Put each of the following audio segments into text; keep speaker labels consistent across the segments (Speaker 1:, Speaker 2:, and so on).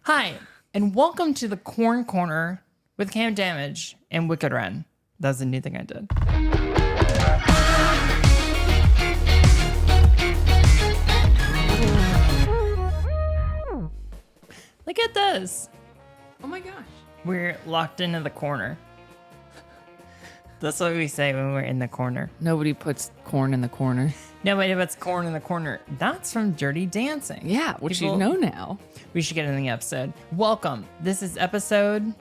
Speaker 1: Hi, and welcome to the Corn Corner with Cam Damage and Wicked Wren. That's a new thing I did. Look at this.
Speaker 2: Oh my gosh.
Speaker 1: We're locked into the corner. That's what we say when we're in the corner.
Speaker 2: Nobody puts corn in the corner.
Speaker 1: Nobody puts corn in the corner. That's from Dirty Dancing.
Speaker 2: Yeah, which
Speaker 1: People-
Speaker 2: you know now.
Speaker 1: We should get in the episode. Welcome. This is episode...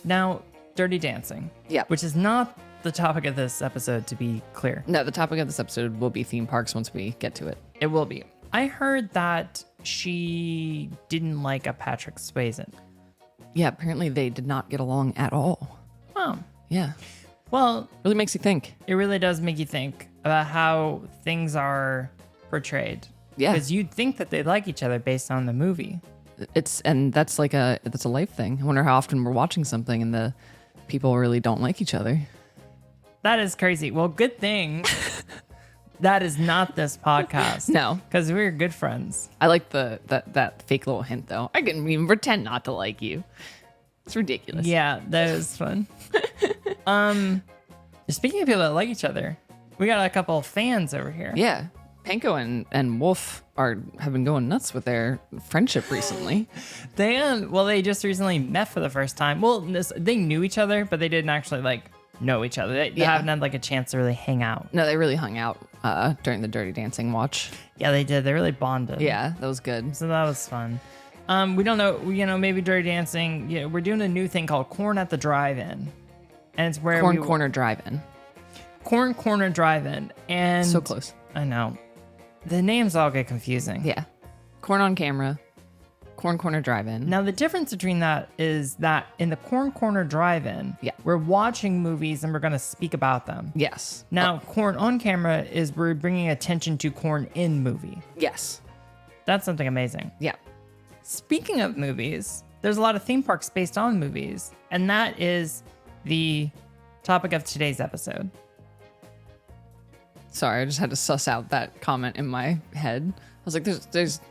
Speaker 1: Now, Dirty Dancing.
Speaker 2: Yeah.
Speaker 1: Which is not the topic of this episode, to be clear.
Speaker 2: No, the topic of this episode will be theme parks once we get to it.
Speaker 1: It will be. I heard that she didn't like a Patrick Swayze.
Speaker 2: Yeah, apparently they did not get along at all.
Speaker 1: Oh.
Speaker 2: Yeah.
Speaker 1: Well,
Speaker 2: Really makes you think.
Speaker 1: it really does make you think about how things are portrayed.
Speaker 2: Yeah.
Speaker 1: Because you'd think that they like each other based on the movie.
Speaker 2: That's a life thing. I wonder how often we're watching something and the people really don't like each other.
Speaker 1: That is crazy. Well, good thing that is not this podcast.
Speaker 2: No.
Speaker 1: Because we're good friends.
Speaker 2: I like that fake little hint though. I can even pretend not to like you. It's ridiculous.
Speaker 1: Yeah, that was fun. Speaking of people that like each other, we got a couple of fans over here.
Speaker 2: Yeah. Panko and Wolf have been going nuts with their friendship recently.
Speaker 1: They just recently met for the first time. Well, they knew each other, but they didn't actually know each other. They haven't had a chance to really hang out.
Speaker 2: No, they really hung out during the Dirty Dancing watch.
Speaker 1: Yeah, they did. They really bonded.
Speaker 2: Yeah, that was good.
Speaker 1: So that was fun. We don't know, maybe Dirty Dancing. We're doing a new thing called Corn at the Drive-In, and it's where
Speaker 2: Corner Drive-In.
Speaker 1: Corn Corner Drive-In, and
Speaker 2: So close.
Speaker 1: I know. The names all get confusing.
Speaker 2: Yeah. Corn on camera. Corner Drive-In.
Speaker 1: Now, the difference between that is that in the Corn Corner Drive-In,
Speaker 2: Yeah.
Speaker 1: we're watching movies and we're going to speak about them.
Speaker 2: Yes.
Speaker 1: Now, Corn on camera is we're bringing attention to Corn in movie.
Speaker 2: Yes.
Speaker 1: That's something amazing.
Speaker 2: Yeah.
Speaker 1: Speaking of movies, there's a lot of theme parks based on movies, and that is the topic of today's episode.
Speaker 2: Sorry, I just had to suss out that comment in my head. I was like, there's a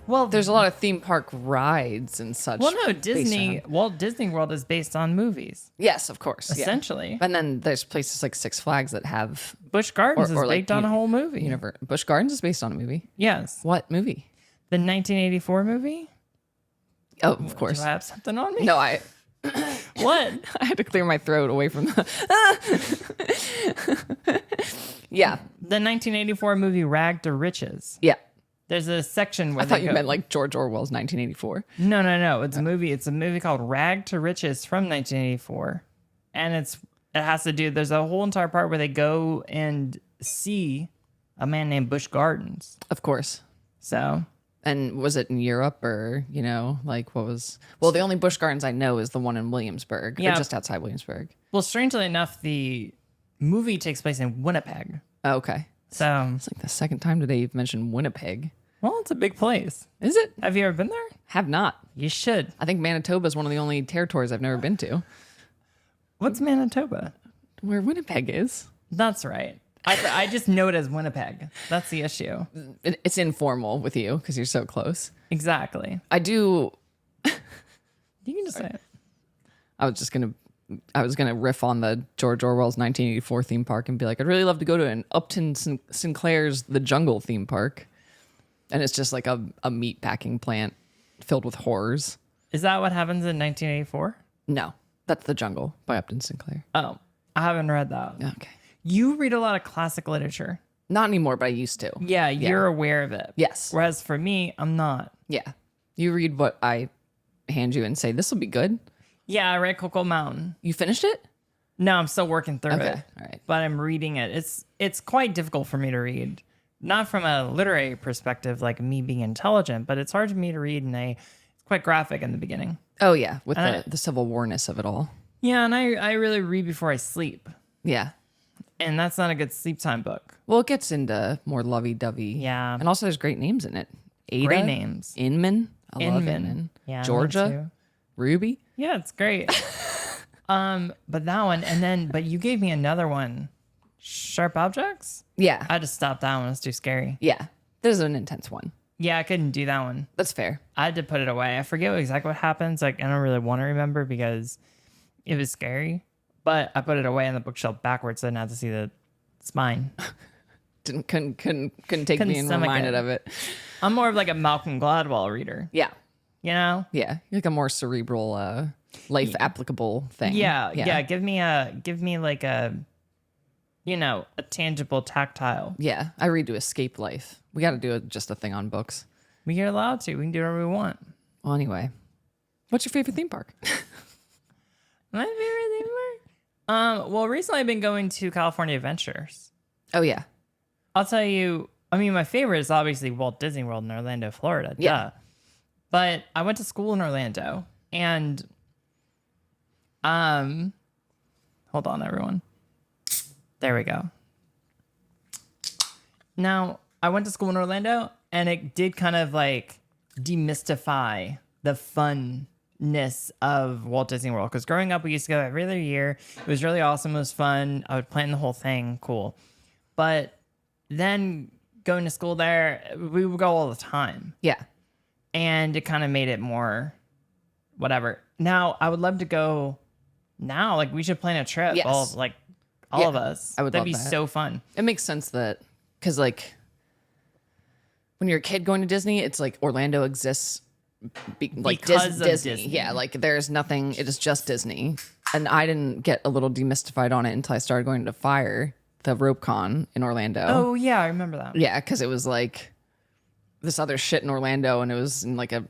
Speaker 1: Well,
Speaker 2: lot of theme park rides and such.
Speaker 1: well, no,
Speaker 2: based on-
Speaker 1: Walt Disney World is based on movies,
Speaker 2: Yes, of course. Yeah.
Speaker 1: essentially.
Speaker 2: And then there's places like Six Flags that have
Speaker 1: Busch Gardens
Speaker 2: or
Speaker 1: is
Speaker 2: like
Speaker 1: based on a whole movie.
Speaker 2: Busch Gardens is based on a movie.
Speaker 1: Yes.
Speaker 2: What movie?
Speaker 1: The 1984 movie?
Speaker 2: Oh, of course.
Speaker 1: Do I have something on me?
Speaker 2: No, I
Speaker 1: What?
Speaker 2: I had to clear my throat away from the. Yeah,
Speaker 1: The 1984 movie Rag to Riches.
Speaker 2: yeah.
Speaker 1: There's a section where
Speaker 2: I thought you meant like George Orwell's 1984.
Speaker 1: No. It's a movie. It's a movie called Rag to Riches from 1984, and it has to do. There's a whole entire part where they go and see a man named Busch Gardens.
Speaker 2: Of course.
Speaker 1: So
Speaker 2: And was it in Europe or, what was... Well, the only Busch Gardens I know is the one in Williamsburg,
Speaker 1: Yeah.
Speaker 2: or just outside Williamsburg.
Speaker 1: well, strangely enough, the movie takes place in Winnipeg.
Speaker 2: Oh, okay.
Speaker 1: So
Speaker 2: It's like the second time today you've mentioned Winnipeg.
Speaker 1: well, it's a big place.
Speaker 2: Is it?
Speaker 1: Have you ever been there?
Speaker 2: Have not.
Speaker 1: You should.
Speaker 2: I think Manitoba is one of the only territories I've never been to.
Speaker 1: What's Manitoba?
Speaker 2: Where Winnipeg is.
Speaker 1: That's right. I just know it as Winnipeg. That's the issue.
Speaker 2: It's informal with you because you're so close.
Speaker 1: Exactly.
Speaker 2: I do...
Speaker 1: You can just say it.
Speaker 2: I was gonna riff on the George Orwell's 1984 theme park and be like, I'd really love to go to an Upton Sinclair's The Jungle theme park, and it's just like a meat packing plant filled with horrors.
Speaker 1: Is that what happens in 1984?
Speaker 2: No, that's The Jungle by Upton Sinclair.
Speaker 1: Oh, I haven't read that.
Speaker 2: Okay,
Speaker 1: You read a lot of classic literature.
Speaker 2: not anymore, but I used to.
Speaker 1: Yeah, you're aware of it.
Speaker 2: Yes.
Speaker 1: Whereas for me, I'm not.
Speaker 2: Yeah, you read what I hand you and say this will be good.
Speaker 1: Yeah, I read Cocoa Mountain.
Speaker 2: You finished it?
Speaker 1: No, I'm still working through
Speaker 2: Okay,
Speaker 1: it.
Speaker 2: all right.
Speaker 1: But I'm reading it. It's quite difficult for me to read. Not from a literary perspective, like me being intelligent, but it's hard for me to read, and it's quite graphic in the beginning.
Speaker 2: Oh yeah, with the Civil War-ness of it all.
Speaker 1: Yeah, and I really read before I sleep.
Speaker 2: Yeah.
Speaker 1: And that's not a good sleep time book.
Speaker 2: Well, it gets into more lovey-dovey.
Speaker 1: Yeah.
Speaker 2: And also there's great names in it. Ada,
Speaker 1: Great names.
Speaker 2: Inman. I love
Speaker 1: Inman.
Speaker 2: Inman.
Speaker 1: Yeah, me
Speaker 2: Georgia.
Speaker 1: too.
Speaker 2: Ruby.
Speaker 1: Yeah, it's great. But that one, but you gave me another one. Sharp Objects?
Speaker 2: Yeah.
Speaker 1: I just stopped that one. It's too scary.
Speaker 2: Yeah. There's an intense one.
Speaker 1: Yeah, I couldn't do that one.
Speaker 2: That's fair.
Speaker 1: I had to put it away. I forget exactly what happens. Like, I don't really want to remember because it was scary. But I put it away on the bookshelf backwards so I didn't have to see the spine.
Speaker 2: Couldn't take
Speaker 1: Couldn't
Speaker 2: being
Speaker 1: stomach
Speaker 2: reminded
Speaker 1: it.
Speaker 2: of it.
Speaker 1: I'm more of like a Malcolm Gladwell reader,
Speaker 2: Yeah.
Speaker 1: you know?
Speaker 2: Yeah. Like a more cerebral, life applicable thing.
Speaker 1: Yeah. Give me like a, a tangible tactile.
Speaker 2: Yeah. I read to escape life. We got to do just a thing on books.
Speaker 1: We get allowed to. We can do whatever we want.
Speaker 2: Well, anyway, what's your favorite theme park?
Speaker 1: My favorite theme park? Well, recently I've been going to California Adventures.
Speaker 2: Oh, yeah.
Speaker 1: I'll tell you, I mean, my favorite is obviously Walt Disney World in Orlando, Florida.
Speaker 2: Yeah.
Speaker 1: Duh. But I went to school in Orlando and, hold on, everyone. There we go. Now, I went to school in Orlando and it did kind of like demystify the funness of Walt Disney World. Because growing up, we used to go every other year. It was really awesome. It was fun. I would plan the whole thing. Cool. But then going to school there, we would go all the time.
Speaker 2: Yeah.
Speaker 1: And it kind of made it more whatever. Now, I would love to go now. Like, we should plan a trip.
Speaker 2: Yes.
Speaker 1: All of us.
Speaker 2: I would
Speaker 1: That'd
Speaker 2: love
Speaker 1: be
Speaker 2: that.
Speaker 1: so fun.
Speaker 2: It makes sense that, because like when you're a kid going to Disney, it's like Orlando exists
Speaker 1: Because of
Speaker 2: Disney.
Speaker 1: Disney.
Speaker 2: Yeah, like there's nothing, it is just Disney. And I didn't get a little demystified on it until I started going to Fire, the rope con in Orlando.
Speaker 1: Oh, yeah, I remember that.
Speaker 2: Yeah, because it was like this other shit in Orlando, and it was in like it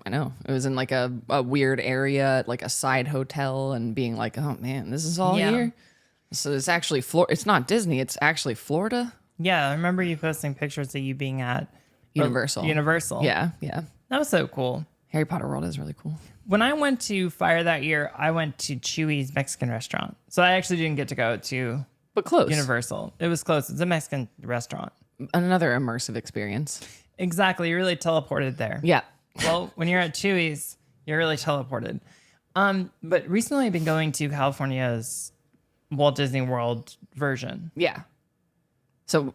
Speaker 2: was in like a weird area, like a side hotel, and being like, oh man, this is all
Speaker 1: Yeah.
Speaker 2: here. So it's actually it's not Disney, it's actually Florida.
Speaker 1: Yeah, I remember you posting pictures of you being at
Speaker 2: Universal.
Speaker 1: Universal.
Speaker 2: Yeah, yeah.
Speaker 1: That was so cool.
Speaker 2: Harry Potter World is really cool.
Speaker 1: When I went to Fire that year, I went to Chewy's Mexican restaurant. So I actually didn't get to go to
Speaker 2: But close.
Speaker 1: Universal. It was close. It's a Mexican restaurant.
Speaker 2: Another immersive experience.
Speaker 1: Exactly. You're really teleported there.
Speaker 2: Yeah.
Speaker 1: Well, when you're at Chewy's, you're really teleported. But recently I've been going to California's Walt Disney World version.
Speaker 2: Yeah. So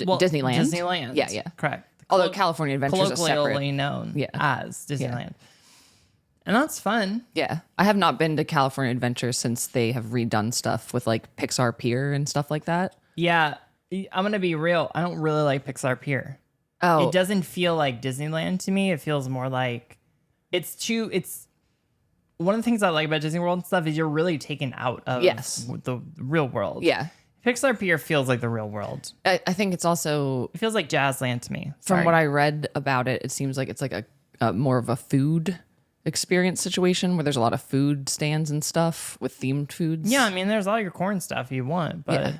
Speaker 1: Well,
Speaker 2: Disneyland.
Speaker 1: Disneyland.
Speaker 2: Yeah, yeah.
Speaker 1: Correct.
Speaker 2: Although California Adventures is
Speaker 1: Colloquially
Speaker 2: separate.
Speaker 1: known
Speaker 2: Yeah.
Speaker 1: as Disneyland. And that's fun.
Speaker 2: Yeah. I have not been to California Adventure since they have redone stuff with like Pixar Pier and stuff like that.
Speaker 1: Yeah. I'm going to be real. I don't really like Pixar Pier.
Speaker 2: Oh,
Speaker 1: It doesn't feel like Disneyland to me. It feels more like it's one of the things I like about Disney World and stuff is you're really taken out of
Speaker 2: Yes.
Speaker 1: the real world.
Speaker 2: yeah.
Speaker 1: Pixar Pier feels like the real world.
Speaker 2: I think it's also,
Speaker 1: It feels like Jazzland to me.
Speaker 2: from
Speaker 1: Sorry.
Speaker 2: what I read about it, it seems like it's like a more of a food experience situation where there's a lot of food stands and stuff with themed foods.
Speaker 1: Yeah, I mean, there's all your corn stuff you want, but
Speaker 2: Yeah.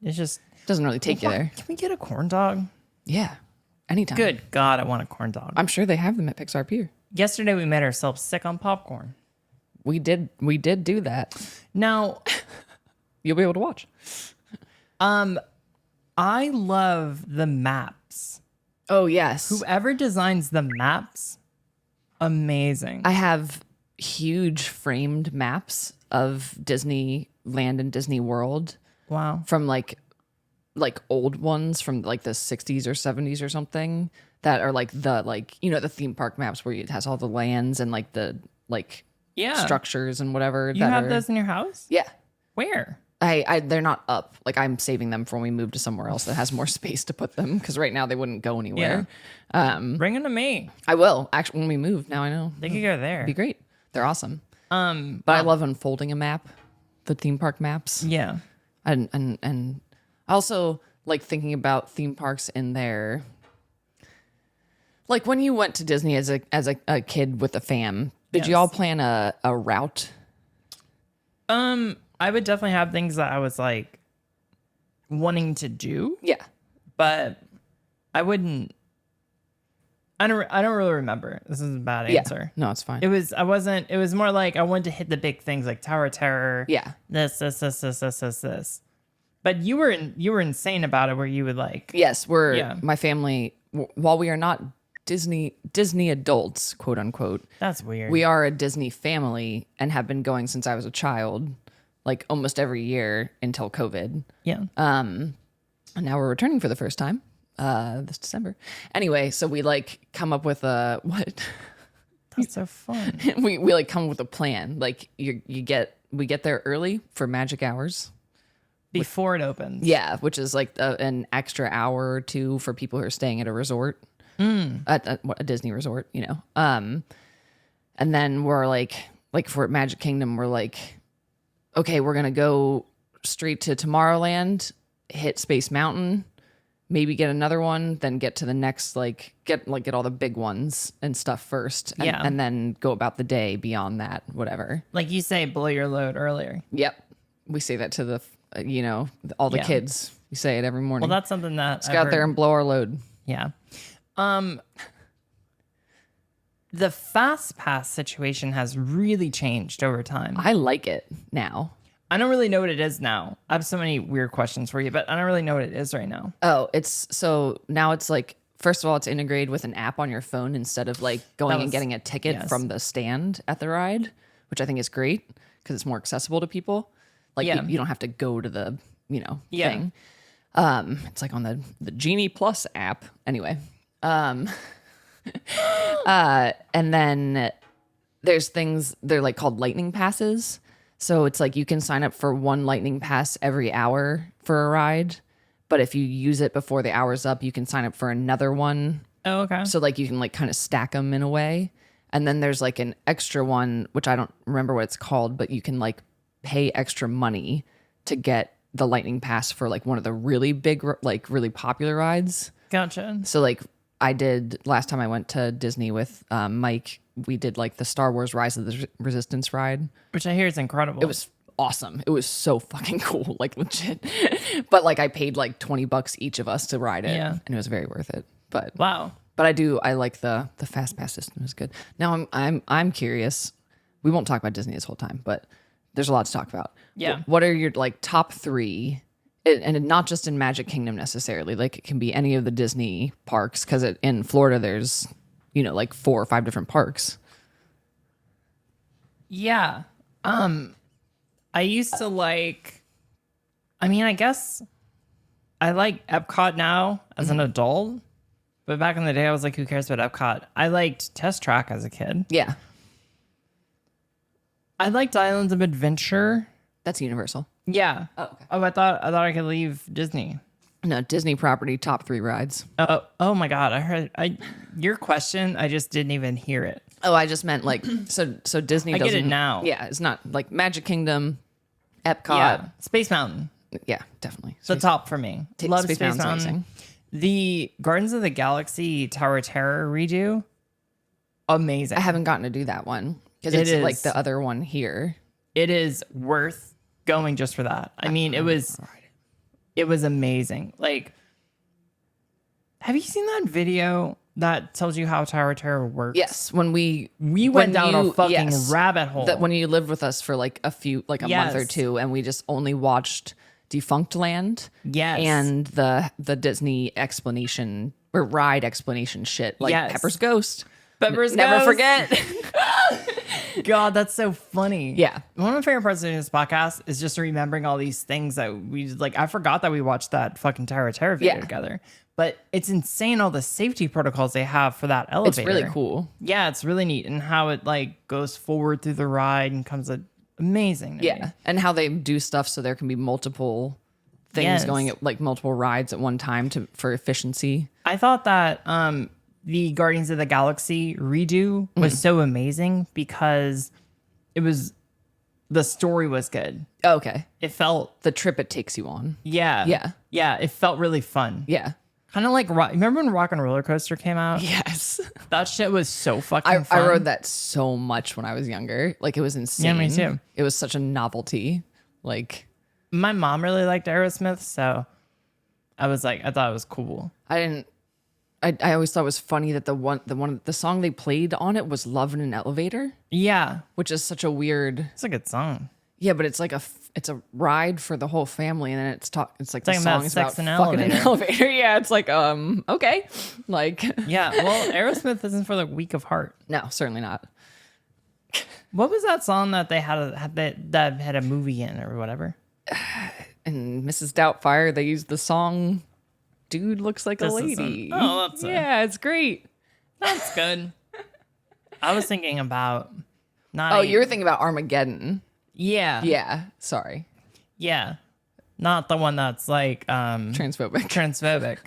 Speaker 1: it's just
Speaker 2: Doesn't really take you there.
Speaker 1: Can we get a corn dog?
Speaker 2: Yeah. Anytime.
Speaker 1: Good God, I want a corn dog.
Speaker 2: I'm sure they have them at Pixar Pier.
Speaker 1: Yesterday we made ourselves sick on popcorn.
Speaker 2: We did do that.
Speaker 1: Now,
Speaker 2: You'll be able to watch.
Speaker 1: I love the maps.
Speaker 2: Oh, yes.
Speaker 1: Whoever designs the maps, amazing.
Speaker 2: I have huge framed maps of Disneyland and Disney World
Speaker 1: Wow.
Speaker 2: from like old ones from like the 60s or 70s or something that are like the theme park maps where it has all the lands and like the
Speaker 1: Yeah.
Speaker 2: structures and whatever.
Speaker 1: You have those in your house?
Speaker 2: Yeah.
Speaker 1: Where?
Speaker 2: They're not up. Like I'm saving them for when we move to somewhere else that has more space to put them because right now they wouldn't go anywhere.
Speaker 1: Bring them to me.
Speaker 2: I will actually when we move. Now I know.
Speaker 1: They could go there.
Speaker 2: It'd be great. They're awesome. But I love unfolding a map, the theme park maps.
Speaker 1: Yeah.
Speaker 2: And I also like thinking about theme parks in their, like when you went to Disney as a kid with a fam, did you
Speaker 1: Yes.
Speaker 2: all plan a route?
Speaker 1: I would definitely have things that I was like wanting to do,
Speaker 2: Yeah.
Speaker 1: but I wouldn't. I don't really remember. This is a bad answer.
Speaker 2: No, it's fine.
Speaker 1: It was more like I wanted to hit the big things like Tower of Terror.
Speaker 2: Yeah.
Speaker 1: This. But you were insane about it where you would like
Speaker 2: Yes,
Speaker 1: Yeah.
Speaker 2: my family, while we are not Disney adults, quote unquote,
Speaker 1: that's weird.
Speaker 2: we are a Disney family and have been going since I was a child, like almost every year until COVID.
Speaker 1: Yeah.
Speaker 2: And now we're returning for the first time this December. Anyway, so we like come up with a what?
Speaker 1: That's so fun.
Speaker 2: we like come up with a plan. Like we get there early for magic hours.
Speaker 1: Before it opens.
Speaker 2: Yeah, which is like an extra hour or two for people who are staying at a resort, at a Disney resort, you know. And then we're like for Magic Kingdom, we're like, okay, we're gonna go straight to Tomorrowland, hit Space Mountain, maybe get another one, then get to the next, get all the big ones and stuff first, and then go about the day beyond that, whatever.
Speaker 1: Like you say, blow your load earlier.
Speaker 2: Yep, we say that to the all the kids. We say it every morning.
Speaker 1: Well, that's something that
Speaker 2: let's go out there and blow our load.
Speaker 1: Yeah. The fast pass situation has really changed over time.
Speaker 2: I like it now.
Speaker 1: I don't really know what it is now. I have so many weird questions for you, but I don't really know what it is right now.
Speaker 2: Oh, now it's like, first of all, it's integrated with an app on your phone instead of like going and getting a ticket from the stand at the ride, which I think is great because it's more accessible to people. Like you don't have to go to the, thing. It's like on the Genie Plus app. Anyway. And then there's things, they're like called lightning passes. So it's like you can sign up for one lightning pass every hour for a ride. But if you use it before the hour's up, you can sign up for another one.
Speaker 1: Oh, okay.
Speaker 2: So like you can like kind of stack them in a way. And then there's like an extra one, which I don't remember what it's called, but you can like pay extra money to get the lightning pass for like one of the really big, like really popular rides.
Speaker 1: Gotcha.
Speaker 2: So like I did last time I went to Disney with Mike, we did like the Star Wars Rise of the Resistance ride,
Speaker 1: which I hear is incredible.
Speaker 2: It was awesome. It was so fucking cool, like legit. But like I paid like $20 each of us to ride it, and it was very worth it. But
Speaker 1: wow.
Speaker 2: But I like the fast pass system is good. Now I'm curious. We won't talk about Disney this whole time, but there's a lot to talk about.
Speaker 1: Yeah.
Speaker 2: What are your like top 3? And not just in Magic Kingdom necessarily. Like it can be any of the Disney parks because in Florida there's like 4 or 5 different parks.
Speaker 1: Yeah. I used to like. I guess I like Epcot now as an adult, but back in the day I was like, who cares about Epcot? I liked Test Track as a kid.
Speaker 2: Yeah.
Speaker 1: I liked Islands of Adventure.
Speaker 2: That's Universal.
Speaker 1: Yeah.
Speaker 2: Oh, okay.
Speaker 1: I thought I could leave Disney.
Speaker 2: No, Disney property top 3 rides.
Speaker 1: Oh my God! I heard your question. I just didn't even hear it.
Speaker 2: Oh, I just meant like so Disney.
Speaker 1: I
Speaker 2: doesn't,
Speaker 1: get it now.
Speaker 2: Yeah, it's not like Magic Kingdom, Epcot.
Speaker 1: Yeah, Space Mountain.
Speaker 2: Yeah, definitely.
Speaker 1: The top for me. Love Space Mountain.
Speaker 2: Amazing.
Speaker 1: The Gardens of the Galaxy Tower of Terror redo. Amazing.
Speaker 2: I haven't gotten to do that one because it's like the other one here.
Speaker 1: It is worth going just for that. It was amazing. Like, have you seen that video that tells you how Tower of Terror works?
Speaker 2: Yes, when we
Speaker 1: went down a fucking rabbit hole.
Speaker 2: That when you lived with us for like a month or two, and we just only watched Defunct Land, and the Disney explanation or ride explanation shit, like Pepper's Ghost. Never forget.
Speaker 1: God, that's so funny.
Speaker 2: Yeah.
Speaker 1: One of my favorite parts of this podcast is just remembering all these things that we like. I forgot that we watched that fucking Tower of Terror video together. But it's insane all the safety protocols they have for that elevator.
Speaker 2: It's really cool.
Speaker 1: Yeah, it's really neat. And how it like goes forward through the ride and comes amazing. To me.
Speaker 2: And how they do stuff so there can be multiple things going at like multiple rides at one time for efficiency.
Speaker 1: I thought that the Guardians of the Galaxy redo was so amazing because the story was good.
Speaker 2: Oh, okay.
Speaker 1: It felt
Speaker 2: the trip it takes you on.
Speaker 1: Yeah. It felt really fun.
Speaker 2: Yeah.
Speaker 1: Kind of like remember when Rock and Roller Coaster came out?
Speaker 2: Yes.
Speaker 1: That shit was so fucking fun.
Speaker 2: I rode that so much when I was younger. Like it was insane.
Speaker 1: Yeah, me too.
Speaker 2: It was such a novelty. Like
Speaker 1: my mom really liked Aerosmith, so I thought it was cool.
Speaker 2: I always thought it was funny that the song they played on it was "Love in an Elevator."
Speaker 1: Yeah,
Speaker 2: which is such a weird.
Speaker 1: It's a good song.
Speaker 2: Yeah, but it's like it's a ride for the whole family, and then it's like the song is about
Speaker 1: fucking
Speaker 2: an elevator. Yeah, it's like okay, like
Speaker 1: yeah. Well, Aerosmith isn't for the weak of heart.
Speaker 2: No, certainly not.
Speaker 1: What was that song that they that had a movie in or whatever?
Speaker 2: And Mrs. Doubtfire, they used the song. dude looks like
Speaker 1: This
Speaker 2: a
Speaker 1: is
Speaker 2: lady.
Speaker 1: oh, that's
Speaker 2: yeah, it's great.
Speaker 1: that's good. I was thinking about not.
Speaker 2: Oh, you were thinking about Armageddon.
Speaker 1: yeah,
Speaker 2: Yeah, sorry.
Speaker 1: yeah, not the one that's like
Speaker 2: Transphobic.
Speaker 1: transphobic.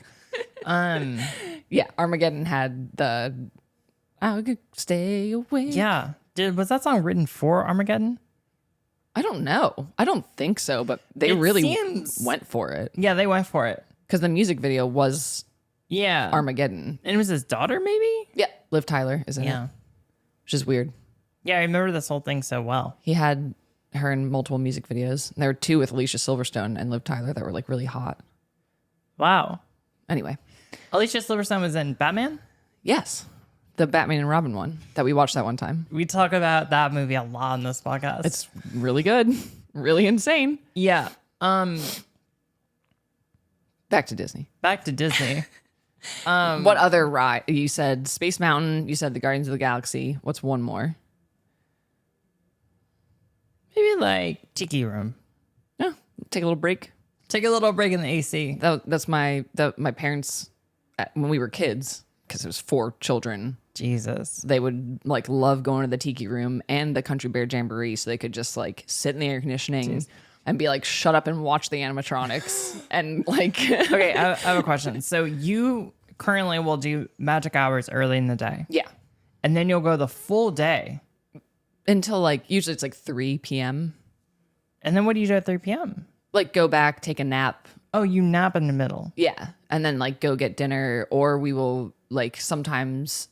Speaker 2: Yeah, Armageddon had the I could stay away.
Speaker 1: Yeah, was that song written for Armageddon?
Speaker 2: I don't know. I don't think so, but they
Speaker 1: It
Speaker 2: really
Speaker 1: seems-
Speaker 2: went for it
Speaker 1: Yeah, they went for it.
Speaker 2: because the music video was
Speaker 1: Yeah,
Speaker 2: Armageddon.
Speaker 1: and it was his daughter, maybe.
Speaker 2: Yeah, Liv Tyler is in
Speaker 1: Yeah,
Speaker 2: it, which is weird.
Speaker 1: yeah, I remember this whole thing so well.
Speaker 2: He had her in multiple music videos. There were 2 with Alicia Silverstone and Liv Tyler that were like really hot.
Speaker 1: Wow,
Speaker 2: Anyway,
Speaker 1: Alicia Silverstone was in Batman.
Speaker 2: yes, the Batman and Robin one that we watched that one time.
Speaker 1: We talk about that movie a lot on this podcast.
Speaker 2: It's really good, really insane.
Speaker 1: yeah.
Speaker 2: Back to Disney.
Speaker 1: Back to Disney.
Speaker 2: What other ride? You said Space Mountain. You said the Guardians of the Galaxy. What's one more?
Speaker 1: Maybe like Tiki Room.
Speaker 2: Yeah, take a little break.
Speaker 1: Take a little break in the AC.
Speaker 2: That's my parents when we were kids, because it was 4 children.
Speaker 1: Jesus.
Speaker 2: They would like love going to the Tiki Room and the Country Bear Jamboree, so they could just like sit in the air conditioning and be like, shut up and watch the animatronics and like.
Speaker 1: Okay, I have a question. So you currently will do magic hours early in the day,
Speaker 2: Yeah,
Speaker 1: and then you'll go the full day,
Speaker 2: until like usually it's like 3 p.m.
Speaker 1: and then what do you do at 3 p.m.?
Speaker 2: Like go back, take a nap.
Speaker 1: Oh, you nap in the middle.
Speaker 2: Yeah. And then like go get dinner, or we will like sometimes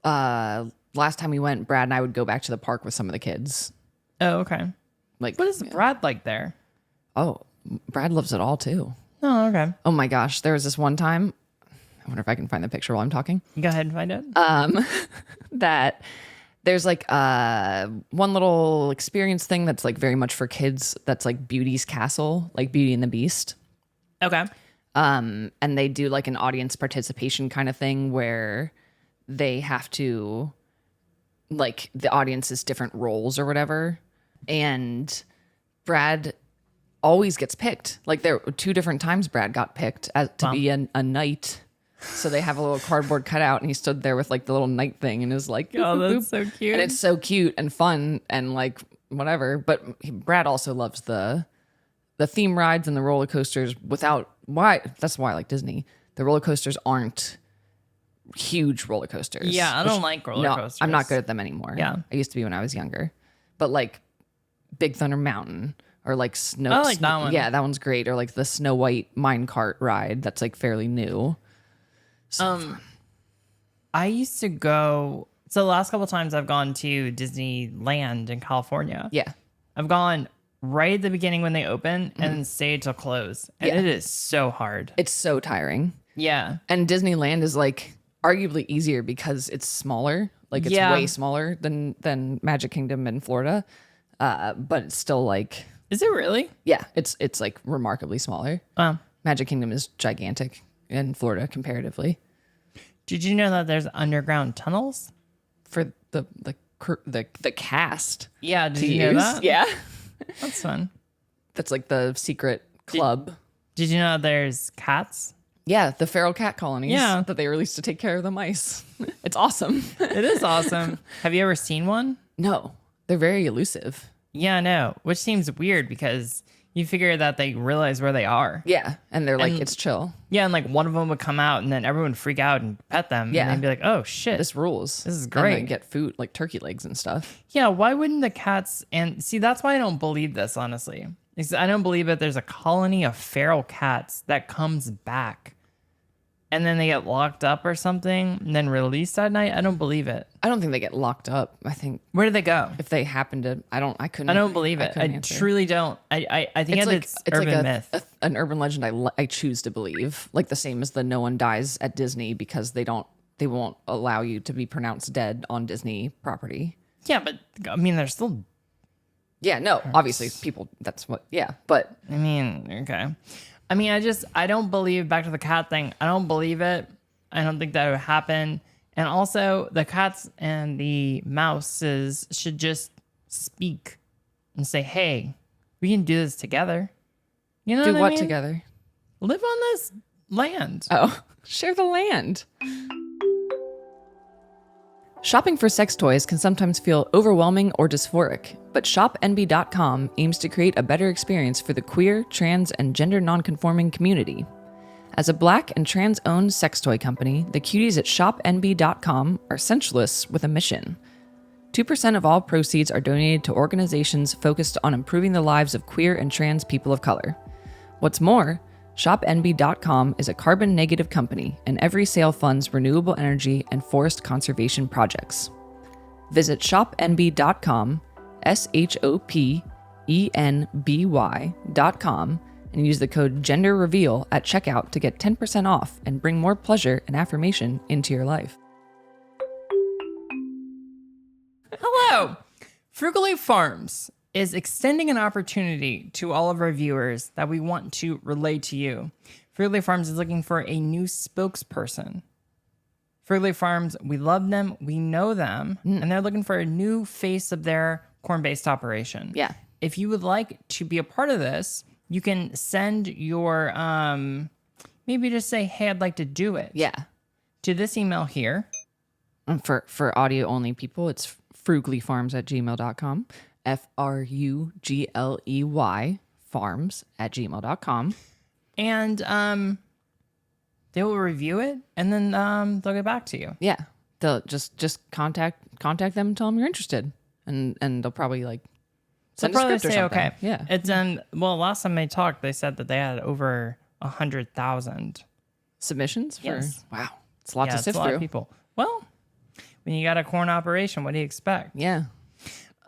Speaker 2: last time we went, Brad and I would go back to the park with some of the kids.
Speaker 1: Oh, okay.
Speaker 2: Like
Speaker 1: What is Brad like there?
Speaker 2: oh, Brad loves it all too.
Speaker 1: Oh, okay.
Speaker 2: Oh my gosh. There was this one time, I wonder if I can find the picture while I'm talking.
Speaker 1: Go ahead and find it.
Speaker 2: That there's like one little experience thing that's like very much for kids, that's like Beauty's Castle, like Beauty and the Beast.
Speaker 1: Okay.
Speaker 2: And they do like an audience participation kind of thing where they have to, like, the audience is different roles or whatever, and Brad always gets picked. Like there were 2 different times Brad got picked to be a knight. So they have a little cardboard cutout, and he stood there with like the little knight thing and is like,
Speaker 1: Oh,
Speaker 2: boop,
Speaker 1: that's so cute.
Speaker 2: and it's so cute and fun and like whatever. But Brad also loves the theme rides and the roller coasters. That's why I like Disney. The roller coasters aren't huge roller coasters.
Speaker 1: Yeah, I don't like roller coasters.
Speaker 2: I'm not good at them anymore.
Speaker 1: Yeah.
Speaker 2: I used to be when I was younger. But like Big Thunder Mountain, or like Snow.
Speaker 1: I like that one.
Speaker 2: Yeah, that one's great. Or like the Snow White minecart ride that's like fairly new.
Speaker 1: I used to go. So the last couple times I've gone to Disneyland in California.
Speaker 2: Yeah.
Speaker 1: I've gone right at the beginning when they open and then stayed till close. And
Speaker 2: Yeah.
Speaker 1: it is so hard.
Speaker 2: It's so tiring.
Speaker 1: Yeah.
Speaker 2: And Disneyland is like arguably easier because it's smaller. Like it's
Speaker 1: Yeah.
Speaker 2: way smaller than Magic Kingdom in Florida. But it's still like,
Speaker 1: Is it really?
Speaker 2: yeah, it's like remarkably smaller.
Speaker 1: Wow.
Speaker 2: Magic Kingdom is gigantic in Florida comparatively.
Speaker 1: Did you know that there's underground tunnels?
Speaker 2: For the cast
Speaker 1: Yeah. Did
Speaker 2: to
Speaker 1: you know
Speaker 2: use.
Speaker 1: that?
Speaker 2: Yeah.
Speaker 1: That's fun.
Speaker 2: That's like the secret club.
Speaker 1: Did you know there's cats?
Speaker 2: Yeah, the feral cat colonies
Speaker 1: Yeah.
Speaker 2: that they released to take care of the mice. It's awesome.
Speaker 1: It is awesome. Have you ever seen one?
Speaker 2: No, they're very elusive.
Speaker 1: Yeah, I know. Which seems weird because you figure that they realize where they are.
Speaker 2: Yeah, and they're like,
Speaker 1: And-
Speaker 2: it's chill.
Speaker 1: Yeah, and like one of them would come out and then everyone would freak out and pet them.
Speaker 2: Yeah.
Speaker 1: And they'd be like, oh shit.
Speaker 2: This rules.
Speaker 1: This is
Speaker 2: And they
Speaker 1: great.
Speaker 2: get food like turkey legs and stuff.
Speaker 1: Yeah, why wouldn't the cats and see that's why I don't believe this, honestly. Is I don't believe that there's a colony of feral cats that comes back and then they get locked up or something and then released at night. I don't believe it.
Speaker 2: I don't think they get locked up. I think
Speaker 1: Where do they go?
Speaker 2: if they happen to, I
Speaker 1: I don't believe it. I
Speaker 2: couldn't answer.
Speaker 1: truly don't. I think it's urban
Speaker 2: like
Speaker 1: myth.
Speaker 2: an urban legend I choose to believe. Like the same as the no one dies at Disney because they won't allow you to be pronounced dead on Disney property.
Speaker 1: Yeah, but I mean, there's still.
Speaker 2: Yeah, no, obviously people, that's what, yeah, but
Speaker 1: I mean, okay. I mean, I don't believe back to the cat thing. I don't believe it. I don't think that would happen. And also, the cats and the mouses should just speak and say, "Hey, we can do this together." You know
Speaker 2: do
Speaker 1: what I
Speaker 2: what
Speaker 1: mean?
Speaker 2: together?
Speaker 1: Live on this land.
Speaker 2: Oh, share the land. Shopping for sex toys can sometimes feel overwhelming or dysphoric, but shopnb.com aims to create a better experience for the queer, trans, and gender nonconforming community. As a Black and trans-owned sex toy company, the cuties at shopnb.com are sensualists with a mission. 2% of all proceeds are donated to organizations focused on improving the lives of queer and trans people of color. What's more, ShopNB.com is a carbon-negative company, and every sale funds renewable energy and forest conservation projects. Visit shopnb.com, ShopEnby.com, and use the code GENDERREVEAL at checkout to get 10% off and bring more pleasure and affirmation into your life.
Speaker 1: Hello! Frugally Farms is extending an opportunity to all of our viewers that we want to relay to you. Frugally Farms is looking for a new spokesperson. Frugally Farms, we love them, we know them, and they're looking for a new face of their corn-based operation.
Speaker 2: Yeah.
Speaker 1: If you would like to be a part of this, you can send your, maybe just say, hey, I'd like to do it.
Speaker 2: Yeah.
Speaker 1: To this email here.
Speaker 2: And for audio-only people, it's fruglyfarms@gmail.com. FRUGLEY farms@gmail.com.
Speaker 1: And they will review it, and then they'll get back to you.
Speaker 2: Yeah. They'll just contact them and tell them you're interested. And they'll probably send
Speaker 1: They'll
Speaker 2: a
Speaker 1: probably
Speaker 2: script or
Speaker 1: say,
Speaker 2: something.
Speaker 1: okay.
Speaker 2: Yeah.
Speaker 1: It's well, last time they talked, they said that they had over 100,000
Speaker 2: Submissions?
Speaker 1: Yes.
Speaker 2: Wow. It's a lot to
Speaker 1: it's
Speaker 2: sift
Speaker 1: a lot
Speaker 2: through.
Speaker 1: of people. Well, when you got a corn operation, what do you expect?
Speaker 2: Yeah.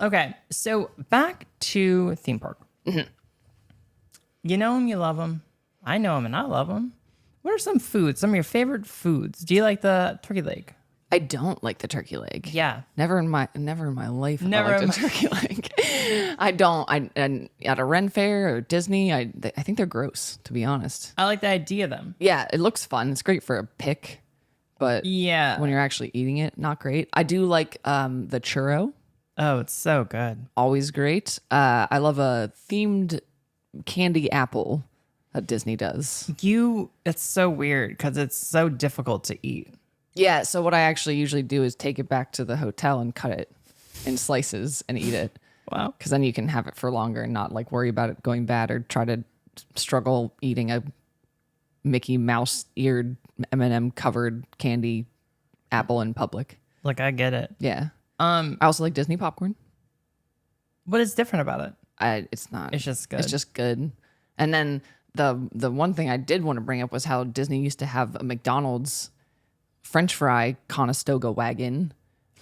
Speaker 1: Okay, so back to theme park.
Speaker 2: Mm-hmm.
Speaker 1: You know them, you love them. I know them, and I love them. What are some foods? Some of your favorite foods? Do you like the turkey leg?
Speaker 2: I don't like the turkey leg.
Speaker 1: Yeah.
Speaker 2: Never in my life have
Speaker 1: Never
Speaker 2: I liked
Speaker 1: in
Speaker 2: a turkey leg. I don't. And at a Ren Fair or Disney, I think they're gross, to be honest.
Speaker 1: I like the idea of them.
Speaker 2: Yeah, it looks fun. It's great for a pick, but
Speaker 1: Yeah.
Speaker 2: when you're actually eating it, not great. I do like the churro.
Speaker 1: Oh, it's so good.
Speaker 2: Always great. I love a themed candy apple that Disney does.
Speaker 1: It's so weird because it's so difficult to eat.
Speaker 2: Yeah, so what I actually usually do is take it back to the hotel and cut it in slices and eat it.
Speaker 1: Wow.
Speaker 2: Because then you can have it for longer and not worry about it going bad or try to struggle eating a Mickey Mouse eared M&M covered candy apple in public.
Speaker 1: Look, I get it.
Speaker 2: Yeah. I also like Disney popcorn.
Speaker 1: What is different about it?
Speaker 2: It's not.
Speaker 1: It's just good.
Speaker 2: It's just good. And then the one thing I did want to bring up was how Disney used to have a McDonald's French fry Conestoga wagon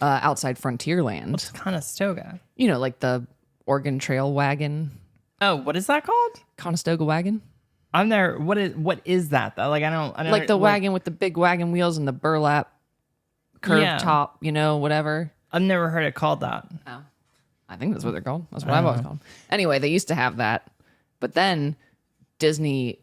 Speaker 2: outside Frontierland.
Speaker 1: What's Conestoga?
Speaker 2: You know, like the Oregon Trail wagon.
Speaker 1: Oh, what is that called?
Speaker 2: Conestoga wagon.
Speaker 1: I'm there. What is that though? Like I don't
Speaker 2: Like the wagon with the big wagon wheels and the burlap curved
Speaker 1: Yeah.
Speaker 2: top, whatever.
Speaker 1: I've never heard it called that.
Speaker 2: Oh. I think that's what they're called. That's what I've always called. Anyway, they used to have that. But then Disney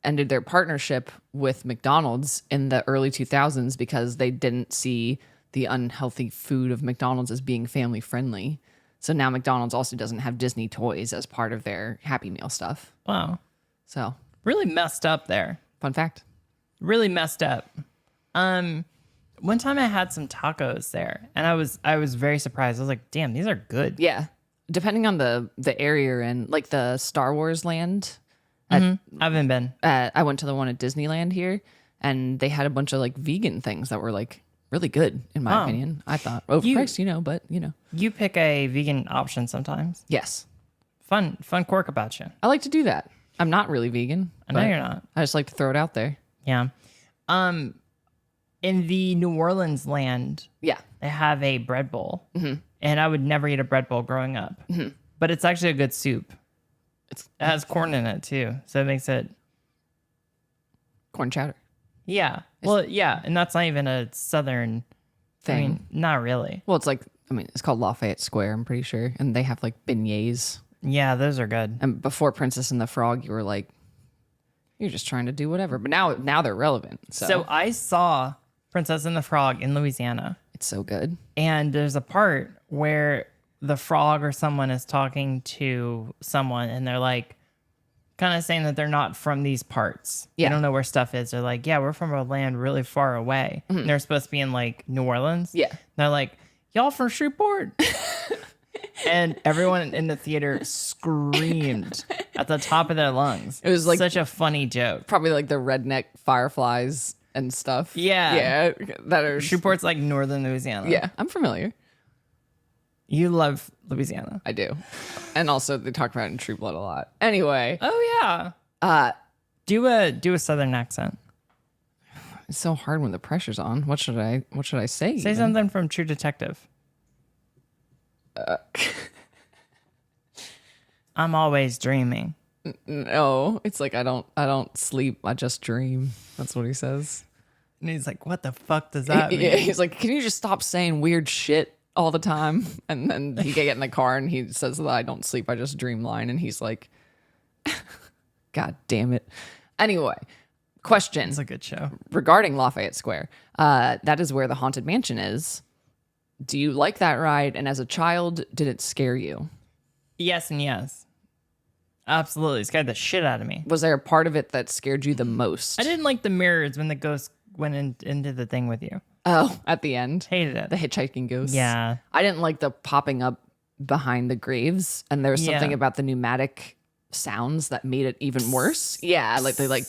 Speaker 2: ended their partnership with McDonald's in the early 2000s because they didn't see the unhealthy food of McDonald's as being family friendly. So now McDonald's also doesn't have Disney toys as part of their Happy Meal stuff.
Speaker 1: Wow.
Speaker 2: So,
Speaker 1: Really messed up there.
Speaker 2: fun fact.
Speaker 1: Really messed up. One time I had some tacos there and I was very surprised. I was like, damn, these are good.
Speaker 2: Yeah. Depending on the area you're in, like the Star Wars land.
Speaker 1: I haven't been.
Speaker 2: I went to the one at Disneyland here, and they had a bunch of vegan things that were really good in my opinion. I thought overpriced, but
Speaker 1: You pick a vegan option sometimes.
Speaker 2: yes,
Speaker 1: Fun quirk about you.
Speaker 2: I like to do that. I'm not really vegan.
Speaker 1: I know
Speaker 2: but
Speaker 1: you're not.
Speaker 2: I just like to throw it out there.
Speaker 1: Yeah. In the New Orleans land,
Speaker 2: Yeah,
Speaker 1: they have a bread bowl, and I would never eat a bread bowl growing up. But it's actually a good soup. It has corn in it too, so it makes it.
Speaker 2: corn chowder
Speaker 1: Yeah. Well, yeah, and that's not even a southern
Speaker 2: thing.
Speaker 1: I mean, not really.
Speaker 2: Well, it's called Lafayette Square. I'm pretty sure, and they have beignets.
Speaker 1: Yeah, those are good.
Speaker 2: And before Princess and the Frog, you were like, you're just trying to do whatever. But now they're relevant.
Speaker 1: So I saw Princess and the Frog in Louisiana,
Speaker 2: it's so good.
Speaker 1: and there's a part where the frog or someone is talking to someone, and they're like, kind of saying that they're not from these parts.
Speaker 2: Yeah.
Speaker 1: They don't know where stuff is. They're like, yeah, we're from a land really far away. And they're supposed to be in like New Orleans.
Speaker 2: Yeah.
Speaker 1: And they're like, y'all from Shreveport? And everyone in the theater screamed at the top of their lungs.
Speaker 2: It was like
Speaker 1: such a funny joke.
Speaker 2: Probably like the redneck fireflies and stuff.
Speaker 1: Yeah.
Speaker 2: Yeah. That are
Speaker 1: Shreveport's like northern Louisiana.
Speaker 2: Yeah, I'm familiar.
Speaker 1: You love Louisiana.
Speaker 2: I do. And also they talk about it in True Blood a lot. Anyway.
Speaker 1: Oh yeah. Do a southern accent.
Speaker 2: It's so hard when the pressure's on. What should I say?
Speaker 1: Say something from True Detective. I'm always dreaming.
Speaker 2: No, it's like I don't sleep. I just dream. That's what he says.
Speaker 1: And he's like, what the fuck does that mean?
Speaker 2: Yeah, he's like, can you just stop saying weird shit all the time? And then he get in the car and he says that I don't sleep. I just dream line. And he's like, God damn it. Anyway, question.
Speaker 1: It's a good show.
Speaker 2: Regarding Lafayette Square. That is where the Haunted Mansion is. Do you like that ride? And as a child, did it scare you?
Speaker 1: Yes and yes. Absolutely. It scared the shit out of me.
Speaker 2: Was there a part of it that scared you the most?
Speaker 1: I didn't like the mirrors when the ghost went into the thing with you.
Speaker 2: Oh, at the end?
Speaker 1: Hated it.
Speaker 2: The hitchhiking ghost.
Speaker 1: Yeah.
Speaker 2: I didn't like the popping up behind the graves. And there was something about the pneumatic sounds that made it even worse. Yeah, like they like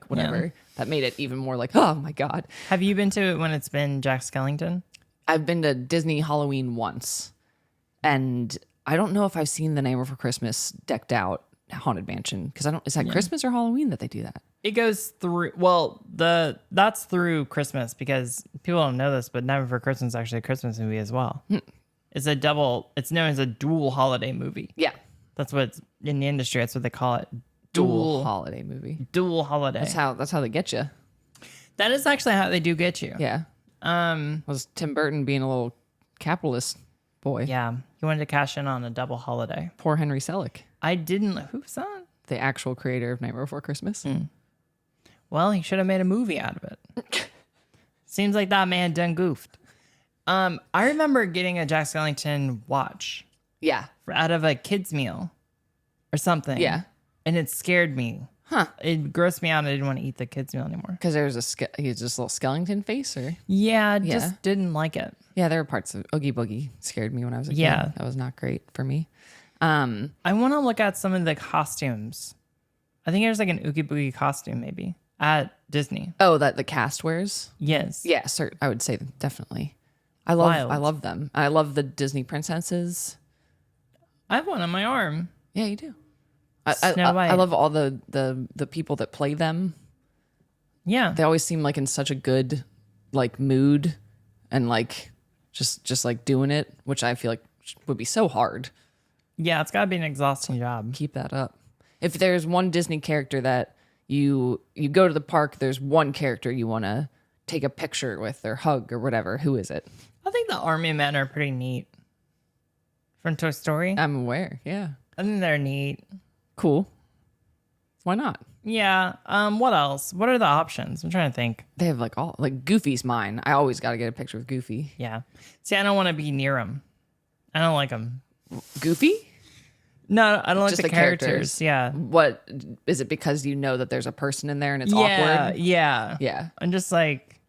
Speaker 2: whatever.
Speaker 1: Yeah.
Speaker 2: That made it even more like, oh my God.
Speaker 1: Have you been to it when it's been Jack Skellington?
Speaker 2: I've been to Disney Halloween once. And I don't know if I've seen the Nightmare Before Christmas decked out Haunted Mansion. Because I don't, is that Christmas or Halloween that they do that?
Speaker 1: It goes through, well, that's through Christmas because people don't know this, but Nightmare Before Christmas is actually a Christmas movie as well. It's known as a dual holiday movie.
Speaker 2: Yeah.
Speaker 1: That's what it's, in the industry, that's what they call it.
Speaker 2: Dual holiday movie.
Speaker 1: Dual holiday.
Speaker 2: That's how they get you.
Speaker 1: That is actually how they do get you.
Speaker 2: Yeah. Was Tim Burton being a little capitalist boy.
Speaker 1: Yeah. He wanted to cash in on a double holiday.
Speaker 2: Poor Henry Selick,
Speaker 1: I didn't, who's that?
Speaker 2: the actual creator of Nightmare Before Christmas.
Speaker 1: Well, he should have made a movie out of it. Seems like that man done goofed. I remember getting a Jack Skellington watch
Speaker 2: Yeah.
Speaker 1: out of a kid's meal or something.
Speaker 2: Yeah.
Speaker 1: And it scared me.
Speaker 2: Huh.
Speaker 1: It grossed me out and I didn't want to eat the kid's meal anymore.
Speaker 2: Because there was he's just a little skeleton face, or
Speaker 1: Yeah,
Speaker 2: Yeah.
Speaker 1: just didn't like it.
Speaker 2: yeah, there were parts of Oogie Boogie scared me when I was a kid.
Speaker 1: Yeah.
Speaker 2: That was not great for me.
Speaker 1: I want to look at some of the costumes. I think there's like an Oogie Boogie costume maybe at Disney.
Speaker 2: Oh, that the cast wears.
Speaker 1: Yes.
Speaker 2: Yeah, sir. I would say definitely. I
Speaker 1: Wild.
Speaker 2: love them. I love the Disney princesses.
Speaker 1: I have one on my arm.
Speaker 2: Yeah, you do.
Speaker 1: Snow White.
Speaker 2: I love all the people that play them.
Speaker 1: Yeah.
Speaker 2: They always seem like in such a good like mood and like just like doing it, which I feel like would be so hard.
Speaker 1: Yeah, it's got to be an exhausting job.
Speaker 2: Keep that up. If there's one Disney character that you go to the park, there's one character you want to take a picture with or hug or whatever, who is it?
Speaker 1: I think the army men are pretty neat. From Toy Story.
Speaker 2: I'm aware. Yeah.
Speaker 1: I think they're neat.
Speaker 2: Cool. Why not?
Speaker 1: Yeah. What else? What are the options? I'm trying to think.
Speaker 2: They have like all like Goofy's mine. I always got to get a picture with Goofy.
Speaker 1: Yeah. See, I don't want to be near them. I don't like them.
Speaker 2: Goofy?
Speaker 1: No, I don't like
Speaker 2: Just
Speaker 1: the characters. Yeah.
Speaker 2: What is it, because you know that there's a person in there and it's
Speaker 1: Yeah.
Speaker 2: awkward?
Speaker 1: Yeah.
Speaker 2: Yeah.
Speaker 1: I'm just like,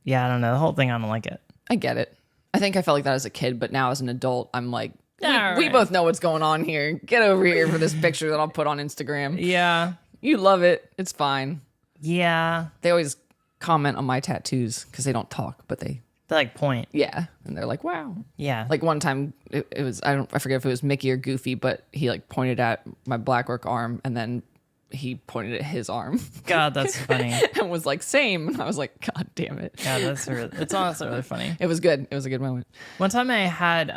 Speaker 1: yeah, I don't know. The whole thing, I don't like it.
Speaker 2: I get it. I think I felt like that as a kid, but now as an adult, I'm like, we
Speaker 1: Alright.
Speaker 2: both know what's going on here. Get over here for this picture that I'll put on Instagram.
Speaker 1: Yeah.
Speaker 2: You love it. It's fine.
Speaker 1: Yeah.
Speaker 2: They always comment on my tattoos because they don't talk, but they,
Speaker 1: They like point.
Speaker 2: yeah. And they're like, wow.
Speaker 1: Yeah.
Speaker 2: Like one time it was, I forget if it was Mickey or Goofy, but he like pointed at my Blackwork arm and then he pointed at his arm
Speaker 1: God, that's funny.
Speaker 2: and was like, same. And I was like, God damn it.
Speaker 1: Yeah, it's honestly really funny.
Speaker 2: It was good. It was a good moment.
Speaker 1: One time I had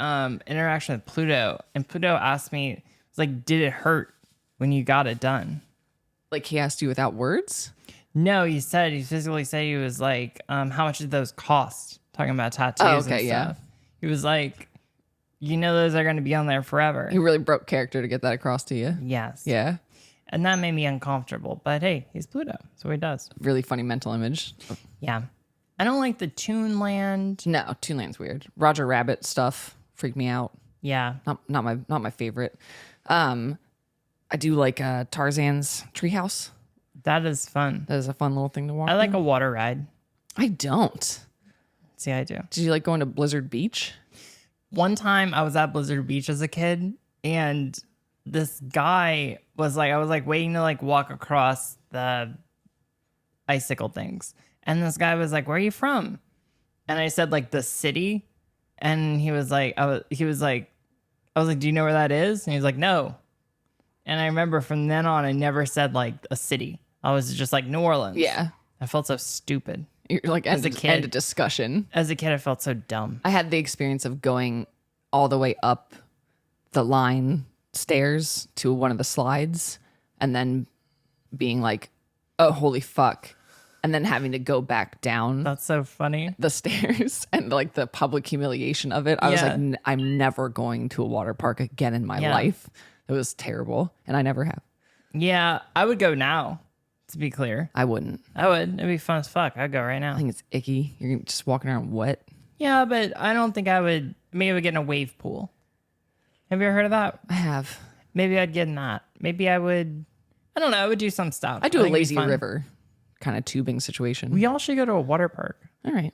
Speaker 1: interaction with Pluto, and Pluto asked me, was like, did it hurt when you got it done?
Speaker 2: Like he asked you without words?
Speaker 1: No, he physically said he was like, how much did those cost? Talking about tattoos
Speaker 2: Oh, okay,
Speaker 1: and
Speaker 2: yeah.
Speaker 1: stuff. He was like, you know those are going to be on there forever.
Speaker 2: He really broke character to get that across to you.
Speaker 1: Yes.
Speaker 2: Yeah.
Speaker 1: And that made me uncomfortable. But hey, he's Pluto, so he does.
Speaker 2: Really funny mental image.
Speaker 1: Yeah. I don't like the Toonland.
Speaker 2: No, Toonland's weird. Roger Rabbit stuff freaked me out.
Speaker 1: Yeah.
Speaker 2: Not my favorite. I I do like Tarzan's treehouse.
Speaker 1: That is fun.
Speaker 2: That is a fun little thing to walk.
Speaker 1: I like a water ride.
Speaker 2: I don't.
Speaker 1: See, I do.
Speaker 2: Did you like going to Blizzard Beach?
Speaker 1: One time I was at Blizzard Beach as a kid, and this guy was like, I was like waiting to like walk across the icicle things. And this guy was like, "Where are you from?" And I said like the city. And he was like, I was like, "Do you know where that is?" And he was like, "No." And I remember from then on, I never said like a city. I was just like New Orleans.
Speaker 2: Yeah.
Speaker 1: I felt so stupid.
Speaker 2: You're like,
Speaker 1: As a kid.
Speaker 2: end of discussion.
Speaker 1: As a kid, I felt so dumb.
Speaker 2: I had the experience of going all the way up the line stairs to one of the slides and then being like, oh, holy fuck. And then having to go back down
Speaker 1: That's so funny.
Speaker 2: the stairs and like the public humiliation of it. I was
Speaker 1: Yeah.
Speaker 2: like, I'm never going to a water park again in my
Speaker 1: Yeah.
Speaker 2: life. It was terrible. And I never have.
Speaker 1: Yeah, I would go now, to be clear.
Speaker 2: I wouldn't.
Speaker 1: I would. It'd be fun as fuck. I'd go right
Speaker 2: I
Speaker 1: now.
Speaker 2: think it's icky. You're just walking around wet.
Speaker 1: Yeah, but I don't think I would. Maybe I would get in a wave pool. Have you ever heard of that?
Speaker 2: I have.
Speaker 1: Maybe I'd get in that. Maybe I would. I don't know. I would do some stuff.
Speaker 2: I do
Speaker 1: I
Speaker 2: a
Speaker 1: think it'd be
Speaker 2: lazy
Speaker 1: fun.
Speaker 2: river kind of tubing situation.
Speaker 1: We all should go to a water park.
Speaker 2: All right.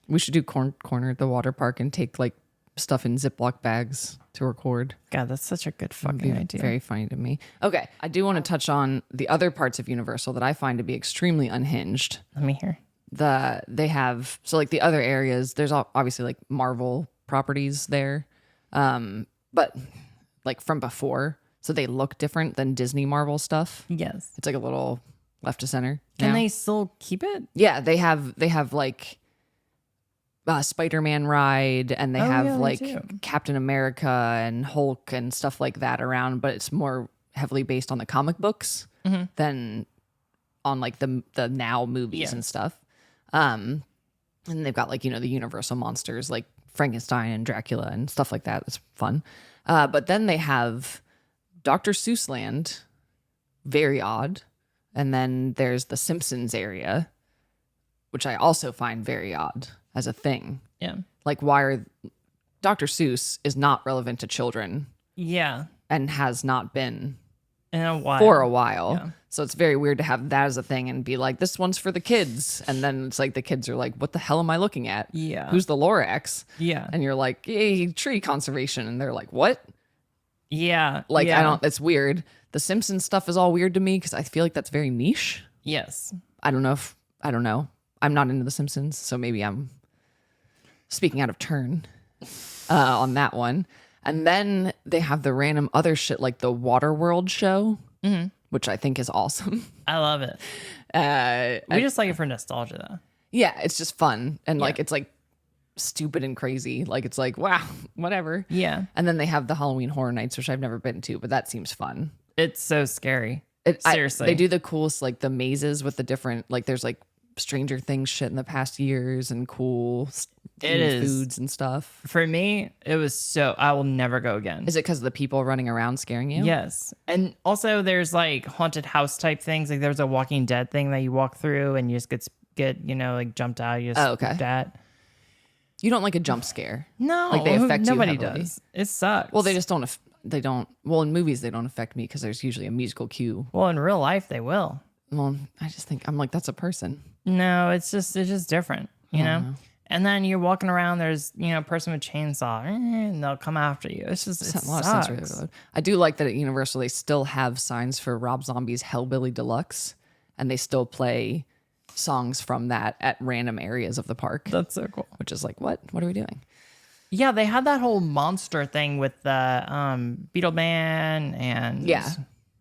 Speaker 2: We should do corner at the water park and take like stuff in Ziploc bags to record.
Speaker 1: God, that's such a good
Speaker 2: It'd be
Speaker 1: fucking idea.
Speaker 2: very funny to me. Okay. I do want to touch on the other parts of Universal that I find to be extremely unhinged.
Speaker 1: Let me hear.
Speaker 2: They have, so like the other areas, there's obviously like Marvel properties there. But like from before, so they look different than Disney Marvel stuff.
Speaker 1: Yes.
Speaker 2: It's like a little left to center.
Speaker 1: Can
Speaker 2: now.
Speaker 1: they still keep it?
Speaker 2: Yeah, they have like Spider-Man ride, and they
Speaker 1: Oh,
Speaker 2: have
Speaker 1: yeah, they
Speaker 2: like
Speaker 1: do.
Speaker 2: Captain America and Hulk and stuff like that around, but it's more heavily based on the comic books
Speaker 1: Mm-hmm.
Speaker 2: than on like the now movies
Speaker 1: Yeah.
Speaker 2: and stuff. And they've got like, the Universal monsters like Frankenstein and Dracula and stuff like that. It's fun. But then they have Dr. Seuss Land, very odd. And then there's the Simpsons area, which I also find very odd as a thing.
Speaker 1: Yeah.
Speaker 2: Like, why are Dr. Seuss is not relevant to children
Speaker 1: Yeah.
Speaker 2: and has not been
Speaker 1: In a while.
Speaker 2: for a while.
Speaker 1: Yeah.
Speaker 2: So it's very weird to have that as a thing and be like, this one's for the kids. And then it's like the kids are like, what the hell am I looking at?
Speaker 1: Yeah.
Speaker 2: Who's the Lorax?
Speaker 1: Yeah.
Speaker 2: And you're like, yay, tree conservation. And they're like, what?
Speaker 1: Yeah.
Speaker 2: Like,
Speaker 1: yeah.
Speaker 2: it's weird. The Simpsons stuff is all weird to me because I feel like that's very niche.
Speaker 1: Yes.
Speaker 2: I don't know. I'm not into The Simpsons, so maybe I'm speaking out of turn on that one. And then they have the random other shit like the Waterworld show, which I think is awesome.
Speaker 1: I love it. We just like it for nostalgia, though.
Speaker 2: Yeah, it's just fun. And like, it's like stupid and crazy. Like, it's like, wow, whatever.
Speaker 1: Yeah.
Speaker 2: And then they have the Halloween Horror Nights, which I've never been to, but that seems fun.
Speaker 1: It's so scary.
Speaker 2: They
Speaker 1: Seriously.
Speaker 2: do the coolest, like the mazes with the different, like there's like Stranger Things shit in the past years and cool
Speaker 1: It is.
Speaker 2: foods and stuff.
Speaker 1: For me, it was so, I will never go again.
Speaker 2: Is it because of the people running around scaring you?
Speaker 1: Yes. And also there's like haunted house type things. Like there's a Walking Dead thing that you walk through and you just get like jumped out. You just
Speaker 2: okay.
Speaker 1: that.
Speaker 2: You don't like a jump scare.
Speaker 1: No,
Speaker 2: Like, they affect you
Speaker 1: nobody
Speaker 2: heavily.
Speaker 1: does. It sucks.
Speaker 2: Well, they don't. Well, in movies, they don't affect me because there's usually a musical cue.
Speaker 1: Well, in real life they will.
Speaker 2: Well, I just think, I'm like, that's a person.
Speaker 1: No, it's just different, you know? And then you're walking around, there's, a person with chainsaw, and they'll come after you. It's just, it
Speaker 2: A lot of
Speaker 1: sucks.
Speaker 2: sensory overload. I do like that at Universal, they still have signs for Rob Zombie's Hellbilly Deluxe, and they still play songs from that at random areas of the park,
Speaker 1: That's so cool.
Speaker 2: which is like, what are we doing?
Speaker 1: Yeah, they had that whole monster thing with the Beetle Man and
Speaker 2: Yeah.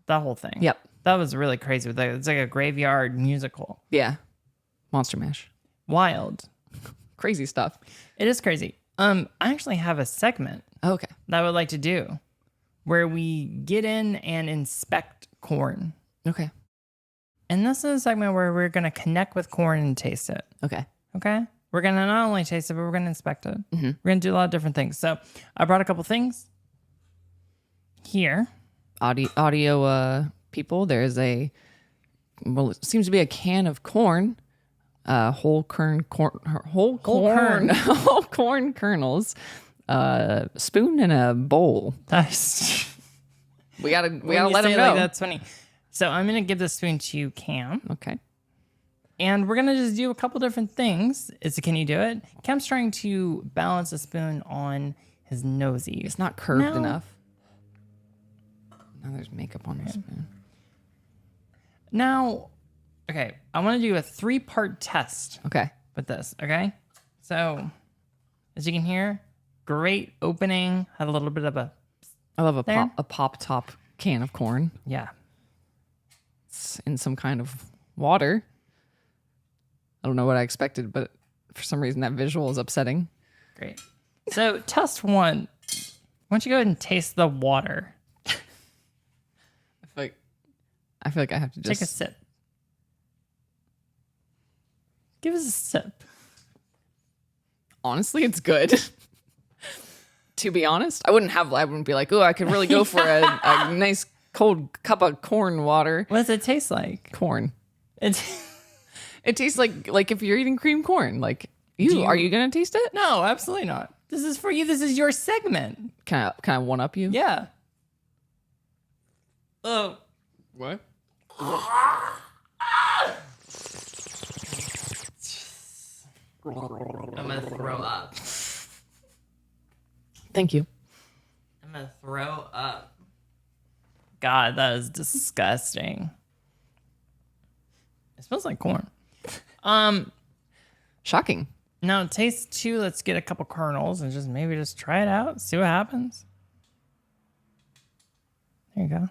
Speaker 1: that whole thing.
Speaker 2: Yep.
Speaker 1: That was really crazy. It's like a graveyard musical.
Speaker 2: Yeah. Monster Mash.
Speaker 1: Wild.
Speaker 2: Crazy stuff.
Speaker 1: It is crazy. I actually have a segment
Speaker 2: Okay.
Speaker 1: that I would like to do where we get in and inspect corn.
Speaker 2: Okay.
Speaker 1: And this is a segment where we're going to connect with corn and taste it.
Speaker 2: Okay.
Speaker 1: Okay? We're going to not only taste it, but we're going to inspect it.
Speaker 2: Mm-hmm.
Speaker 1: We're going to do a lot of different things. So I brought a couple things here.
Speaker 2: Audio people, there's it seems to be a can of corn. Whole corn
Speaker 1: kernel.
Speaker 2: whole corn kernels, spoon in a bowl.
Speaker 1: Nice.
Speaker 2: We gotta
Speaker 1: When
Speaker 2: let
Speaker 1: you
Speaker 2: him
Speaker 1: say
Speaker 2: know.
Speaker 1: Like, that's funny. So I'm gonna give the spoon to Cam,
Speaker 2: Okay.
Speaker 1: and we're gonna just do a couple different things. Can you do it? Cam's trying to balance the spoon on his nosy.
Speaker 2: It's not curved
Speaker 1: No.
Speaker 2: enough. Now there's makeup on the spoon.
Speaker 1: Now, okay, I want to do a 3-part test
Speaker 2: Okay.
Speaker 1: with this. Okay, so as you can hear, great opening. Had a little bit of a
Speaker 2: I love
Speaker 1: There.
Speaker 2: a pop top can of corn.
Speaker 1: yeah.
Speaker 2: It's in some kind of water. I don't know what I expected, but for some reason that visual is upsetting.
Speaker 1: Great. So test 1. Why don't you go ahead and taste the water?
Speaker 2: I feel like I have to just
Speaker 1: Take a sip. Give us a sip.
Speaker 2: Honestly, it's good. To be honest, I wouldn't be like, oh, I could really go for a nice cold cup of corn water.
Speaker 1: What does it taste like?
Speaker 2: Corn.
Speaker 1: It's
Speaker 2: It tastes like if you're eating cream corn. Like are you gonna taste it?
Speaker 1: no, absolutely not. This is for you. This is your segment.
Speaker 2: Can I one up you?
Speaker 1: Yeah. Oh.
Speaker 2: What?
Speaker 1: I'm gonna throw up.
Speaker 2: Thank you.
Speaker 1: I'm gonna throw up. God, that is disgusting. It smells like corn.
Speaker 2: Shocking.
Speaker 1: Now taste 2. Let's get a couple kernels and maybe just try it out. See what happens. There you go.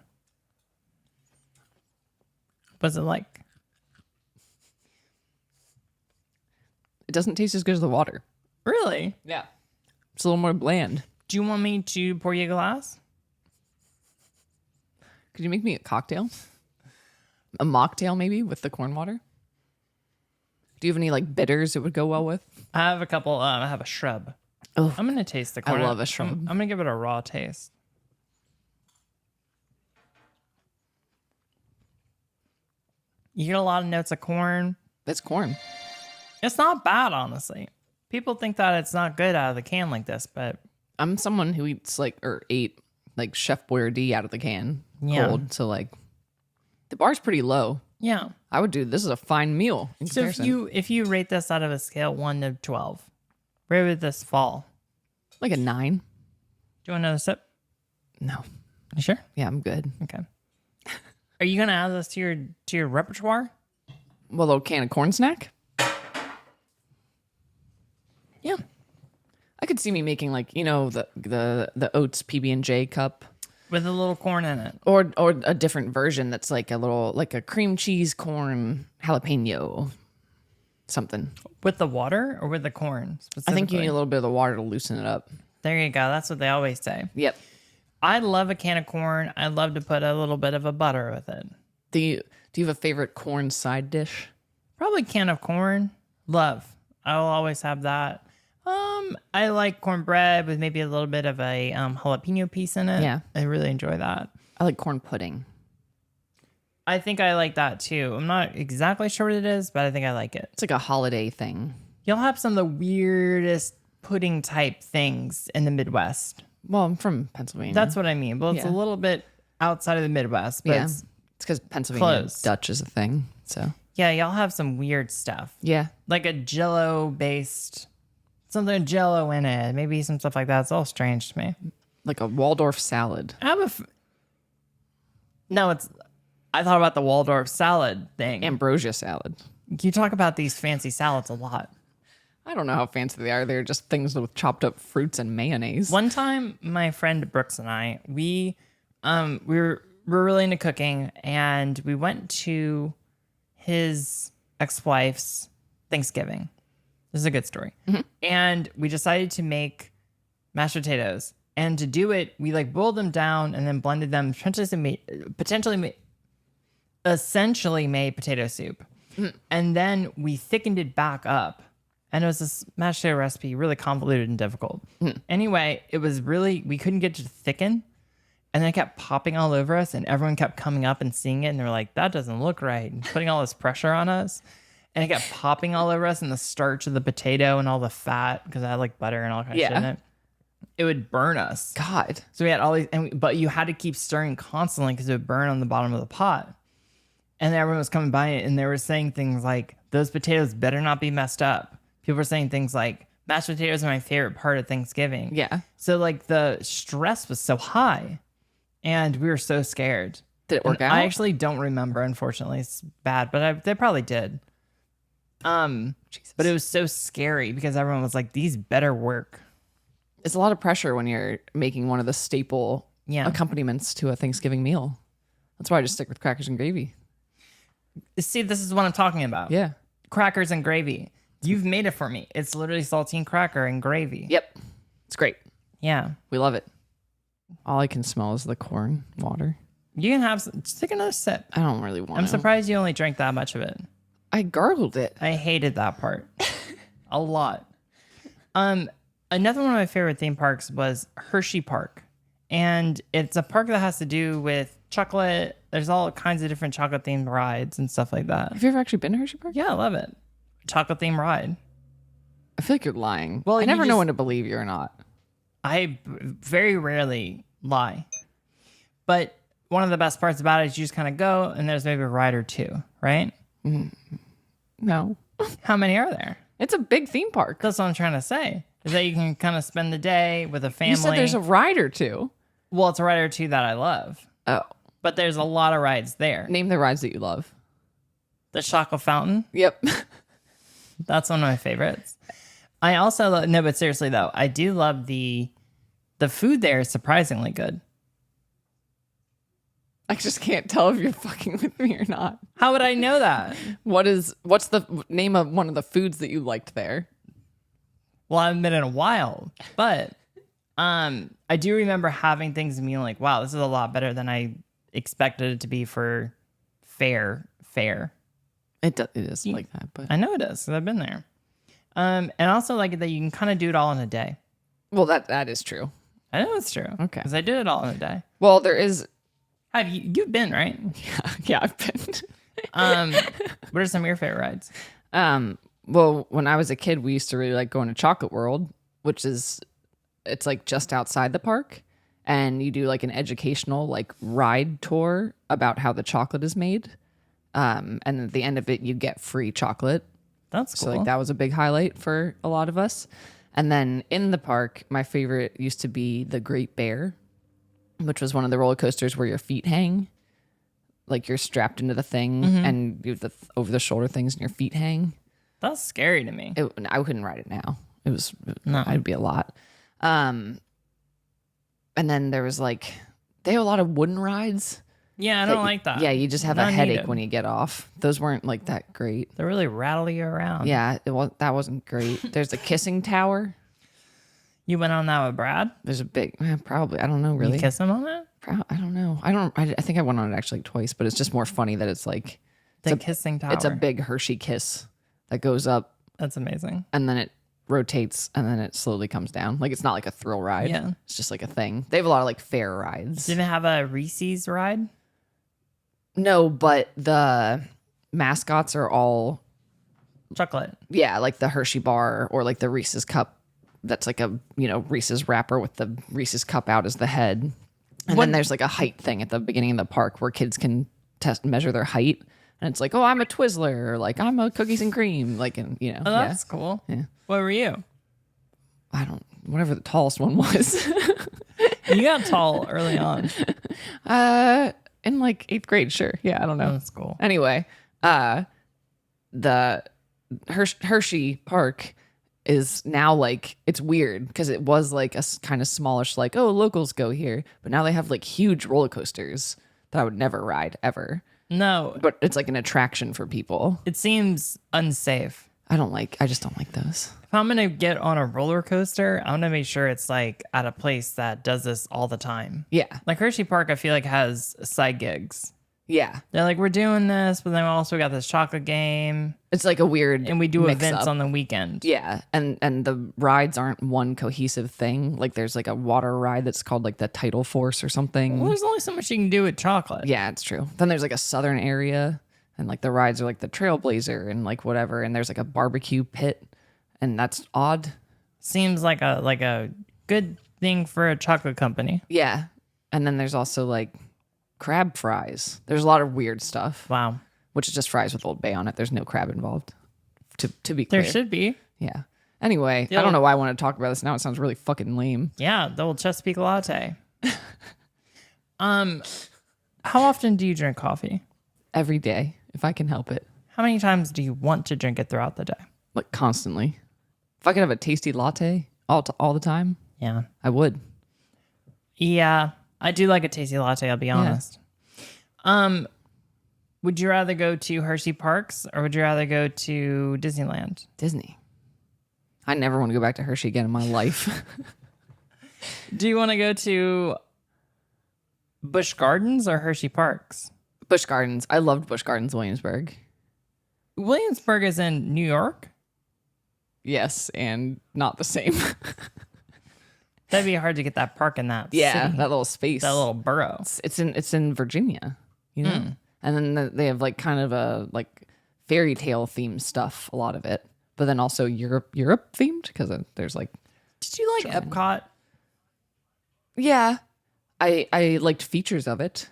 Speaker 1: What's it like?
Speaker 2: It doesn't taste as good as the water.
Speaker 1: Really?
Speaker 2: Yeah. It's a little more bland.
Speaker 1: Do you want me to pour you a glass?
Speaker 2: Could you make me a cocktail? A mocktail maybe with the corn water? Do you have any like bitters it would go well with?
Speaker 1: I have a couple. I have a shrub.
Speaker 2: Oh,
Speaker 1: I'm gonna taste the corn.
Speaker 2: love a shrub.
Speaker 1: I'm gonna give it a raw taste. You get a lot of notes of corn.
Speaker 2: that's corn.
Speaker 1: It's not bad, honestly. People think that it's not good out of the can like this, but
Speaker 2: I'm someone who eats ate like Chef Boyardee out of the can
Speaker 1: Yeah.
Speaker 2: cold. So like the bar's pretty low.
Speaker 1: yeah.
Speaker 2: I would do this is a fine meal in
Speaker 1: So
Speaker 2: comparison.
Speaker 1: if you rate this out of a scale 1 to 12, where would this fall?
Speaker 2: Like a 9.
Speaker 1: Do you want another sip?
Speaker 2: No.
Speaker 1: You sure?
Speaker 2: Yeah, I'm good.
Speaker 1: Okay. Are you gonna add this to your repertoire?
Speaker 2: Well, a little can of corn snack. Yeah. I could see me making the oats PB&J cup
Speaker 1: With a little corn in it.
Speaker 2: or a different version that's like a cream cheese corn jalapeno something.
Speaker 1: With the water or with the corn?
Speaker 2: I think you need
Speaker 1: specifically?
Speaker 2: a little bit of the water to loosen it up.
Speaker 1: There you go. That's what they always say.
Speaker 2: Yep.
Speaker 1: I love a can of corn. I love to put a little bit of a butter with it.
Speaker 2: Do you have a favorite corn side dish?
Speaker 1: Probably can of corn. Love. I will always have that. I like cornbread with maybe a little bit of a jalapeno piece in it.
Speaker 2: Yeah.
Speaker 1: I really enjoy that.
Speaker 2: I like corn pudding.
Speaker 1: I think I like that too. I'm not exactly sure what it is, but I think I like it.
Speaker 2: It's like a holiday thing.
Speaker 1: You'll have some of the weirdest pudding type things in the Midwest.
Speaker 2: Well, I'm from Pennsylvania.
Speaker 1: That's what I mean. Well, it's a
Speaker 2: Yeah.
Speaker 1: little bit outside of the Midwest, but
Speaker 2: yeah.
Speaker 1: it's,
Speaker 2: It's because Pennsylvania
Speaker 1: close.
Speaker 2: Dutch is a thing. So
Speaker 1: yeah, y'all have some weird stuff.
Speaker 2: yeah.
Speaker 1: Like a jello based, something jello in it, maybe some stuff like that. It's all strange to me.
Speaker 2: Like a Waldorf salad.
Speaker 1: I have no, I thought about the Waldorf salad thing.
Speaker 2: Ambrosia salad.
Speaker 1: You talk about these fancy salads a lot.
Speaker 2: I don't know how fancy they are. They're just things with chopped up fruits and mayonnaise.
Speaker 1: One time, my friend Brooks and I, we were really into cooking, and we went to his ex-wife's Thanksgiving. This is a good story. And we decided to make mashed potatoes. And to do it, we boiled them down and then blended them, essentially made potato soup. And then we thickened it back up. And it was this mashed potato recipe, really convoluted and difficult. Anyway, we couldn't get it to thicken. And then it kept popping all over us, and everyone kept coming up and seeing it. And they were like, that doesn't look right. And putting all this pressure on us. And it kept popping all over us, and the starch of the potato and all the fat, because I had butter and all kinds of shit in it. it would burn us.
Speaker 2: God.
Speaker 1: So we had all these, but you had to keep stirring constantly because it would burn on the bottom of the pot. And everyone was coming by it, and they were saying things like, those potatoes better not be messed up. People were saying things like, mashed potatoes are my favorite part of Thanksgiving.
Speaker 2: Yeah.
Speaker 1: So like the stress was so high, and we were so scared.
Speaker 2: Did it work out?
Speaker 1: I actually don't remember, unfortunately. It's bad, but they probably did.
Speaker 2: Jesus.
Speaker 1: But it was so scary because everyone was like, these better work.
Speaker 2: It's a lot of pressure when you're making one of the staple accompaniments to a Thanksgiving meal. That's why I just stick with crackers and gravy.
Speaker 1: See, this is what I'm talking about.
Speaker 2: Yeah.
Speaker 1: Crackers and gravy. You've made it for me. It's literally saltine cracker and gravy.
Speaker 2: Yep. It's great.
Speaker 1: Yeah.
Speaker 2: We love it. All I can smell is the corn water.
Speaker 1: You can have some, just take another sip.
Speaker 2: I don't really want
Speaker 1: I'm
Speaker 2: to.
Speaker 1: surprised you only drank that much of it.
Speaker 2: I gargled it.
Speaker 1: I hated that part a lot. Another one of my favorite theme parks was Hershey Park. And it's a park that has to do with chocolate. There's all kinds of different chocolate themed rides and stuff like that.
Speaker 2: Have you ever actually been to Hershey Park?
Speaker 1: Yeah, I love it. Chocolate themed ride.
Speaker 2: I feel like you're lying.
Speaker 1: Well,
Speaker 2: I
Speaker 1: you
Speaker 2: never know
Speaker 1: just-
Speaker 2: when to believe you or not.
Speaker 1: I very rarely lie. But one of the best parts about it is you just kind of go and there's maybe a ride or two, right?
Speaker 2: No.
Speaker 1: How many are there?
Speaker 2: It's a big theme park.
Speaker 1: That's what I'm trying to say. Is that you can kind of spend the day with a family.
Speaker 2: You said there's a ride or two.
Speaker 1: Well, it's a ride or two that I love.
Speaker 2: Oh.
Speaker 1: But there's a lot of rides there.
Speaker 2: Name the rides that you love.
Speaker 1: The chocolate fountain.
Speaker 2: Yep.
Speaker 1: That's one of my favorites. I also no, but seriously though, I do love the food there is surprisingly good.
Speaker 2: I just can't tell if you're fucking with me or not.
Speaker 1: How would I know that?
Speaker 2: What's the name of one of the foods that you liked there?
Speaker 1: Well, I haven't been in a while, but I do remember having things and being like, wow, this is a lot better than I expected it to be for fare.
Speaker 2: It is like that, but
Speaker 1: I know it is, 'cause I've been there. And I also like it that you can kind of do it all in a day.
Speaker 2: well, that is true.
Speaker 1: I know it's true.
Speaker 2: Okay.
Speaker 1: Because I did it all in a day.
Speaker 2: Well, there is.
Speaker 1: Have you've been, right?
Speaker 2: Yeah, I've been.
Speaker 1: What are some of your favorite rides?
Speaker 2: Well, when I was a kid, we used to really like going to Chocolate World, which is it's like just outside the park, and you do like an educational like ride tour about how the chocolate is made. And at the end of it, you get free chocolate.
Speaker 1: That's cool.
Speaker 2: So like that was a big highlight for a lot of us. And then in the park, my favorite used to be the Great Bear, which was one of the roller coasters where your feet hang. Like you're strapped into the thing and you have the over the shoulder things and your feet hang.
Speaker 1: That's scary to me.
Speaker 2: I couldn't ride it now.
Speaker 1: No.
Speaker 2: It'd be a lot. And then there was like, they have a lot of wooden rides.
Speaker 1: Yeah, I don't like that.
Speaker 2: Yeah, you just have a
Speaker 1: Not
Speaker 2: headache
Speaker 1: needed.
Speaker 2: when you get off. Those weren't like that great.
Speaker 1: They really rattle you around.
Speaker 2: Yeah, that wasn't great. There's the kissing tower.
Speaker 1: You went on that with Brad?
Speaker 2: There's a big, probably, I don't know really.
Speaker 1: You kiss him on it?
Speaker 2: I don't know. I think I went on it actually twice, but it's just more funny that it's like,
Speaker 1: The kissing tower.
Speaker 2: it's a big Hershey kiss that goes up
Speaker 1: That's amazing.
Speaker 2: and then it rotates and then it slowly comes down. Like it's not like a thrill ride.
Speaker 1: Yeah.
Speaker 2: It's just like a thing. They have a lot of like fair rides.
Speaker 1: Did it have a Reese's ride?
Speaker 2: No, but the mascots are all,
Speaker 1: Chocolate.
Speaker 2: yeah, like the Hershey bar or like the Reese's cup. That's like a, Reese's wrapper with the Reese's cup out as the head. And then there's like a height thing at the beginning of the park where kids can measure their height. And it's like, oh, I'm a Twizzler, or like I'm a cookies and cream. Like, and
Speaker 1: Oh, that's cool.
Speaker 2: Yeah.
Speaker 1: What were you?
Speaker 2: Whatever the tallest one was.
Speaker 1: You got tall early on.
Speaker 2: In like 8th grade, sure. Yeah, I don't know.
Speaker 1: That's cool.
Speaker 2: Anyway, the Hershey Park is now like, it's weird because it was like a kind of smallish, like, oh, locals go here. But now they have like huge roller coasters that I would never ride ever.
Speaker 1: No,
Speaker 2: But it's like an attraction for people.
Speaker 1: it seems unsafe.
Speaker 2: I just don't like those.
Speaker 1: If I'm going to get on a roller coaster, I'm going to make sure it's like at a place that does this all the time.
Speaker 2: Yeah.
Speaker 1: Like Hershey Park, I feel like has side gigs.
Speaker 2: Yeah.
Speaker 1: They're like, we're doing this, but then we also got this chocolate game,
Speaker 2: It's like a weird
Speaker 1: and we do
Speaker 2: mix
Speaker 1: events
Speaker 2: up.
Speaker 1: on the weekend.
Speaker 2: Yeah, and the rides aren't one cohesive thing. Like there's like a water ride that's called like the Tidal Force or something.
Speaker 1: Well, there's only so much you can do with chocolate.
Speaker 2: Yeah, it's true. Then there's like a southern area, and like the rides are like the Trailblazer and like whatever. And there's like a barbecue pit, and that's odd.
Speaker 1: Seems like a good thing for a chocolate company.
Speaker 2: Yeah. And then there's also like crab fries. There's a lot of weird stuff.
Speaker 1: Wow.
Speaker 2: Which is just fries with Old Bay on it. There's no crab involved. To be clear.
Speaker 1: There should be.
Speaker 2: Yeah. Anyway, I don't know why I want to talk about this now. It sounds really fucking lame.
Speaker 1: Yeah, the old Chesapeake latte. How often do you drink coffee?
Speaker 2: Every day, if I can help it.
Speaker 1: How many times do you want to drink it throughout the day?
Speaker 2: Like constantly. If I could have a tasty latte all the time,
Speaker 1: Yeah.
Speaker 2: I would.
Speaker 1: Yeah, I do like a tasty latte, I'll be honest. Would you rather go to Hershey Parks or would you rather go to Disneyland?
Speaker 2: Disney. I never want to go back to Hershey again in my life.
Speaker 1: Do you want to go to Busch Gardens or Hershey Parks?
Speaker 2: Busch Gardens. I loved Busch Gardens, Williamsburg.
Speaker 1: Williamsburg is in New York?
Speaker 2: Yes, and not the same.
Speaker 1: That'd be hard to get that park in that
Speaker 2: Yeah,
Speaker 1: city,
Speaker 2: that little space.
Speaker 1: that little borough.
Speaker 2: It's in Virginia, you know. And then they have like kind of a like fairy tale themed stuff, a lot of it. But then also Europe themed because there's like.
Speaker 1: Did you like Epcot?
Speaker 2: Yeah, I liked features of it.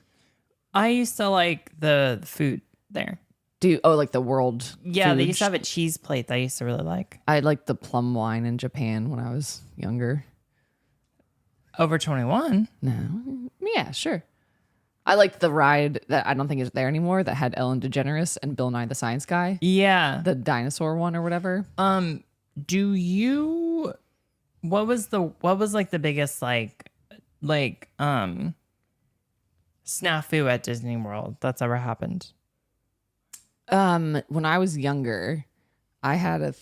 Speaker 1: I used to like the food there.
Speaker 2: Like the world?
Speaker 1: Yeah,
Speaker 2: food?
Speaker 1: they used to have a cheese plate that I used to really like.
Speaker 2: I liked the plum wine in Japan when I was younger.
Speaker 1: Over 21?
Speaker 2: No, yeah, sure. I liked the ride that I don't think is there anymore that had Ellen DeGeneres and Bill Nye the Science Guy.
Speaker 1: Yeah.
Speaker 2: The dinosaur one or whatever.
Speaker 1: Do you what was like the biggest snafu at Disney World that's ever happened?
Speaker 2: When I was younger, I had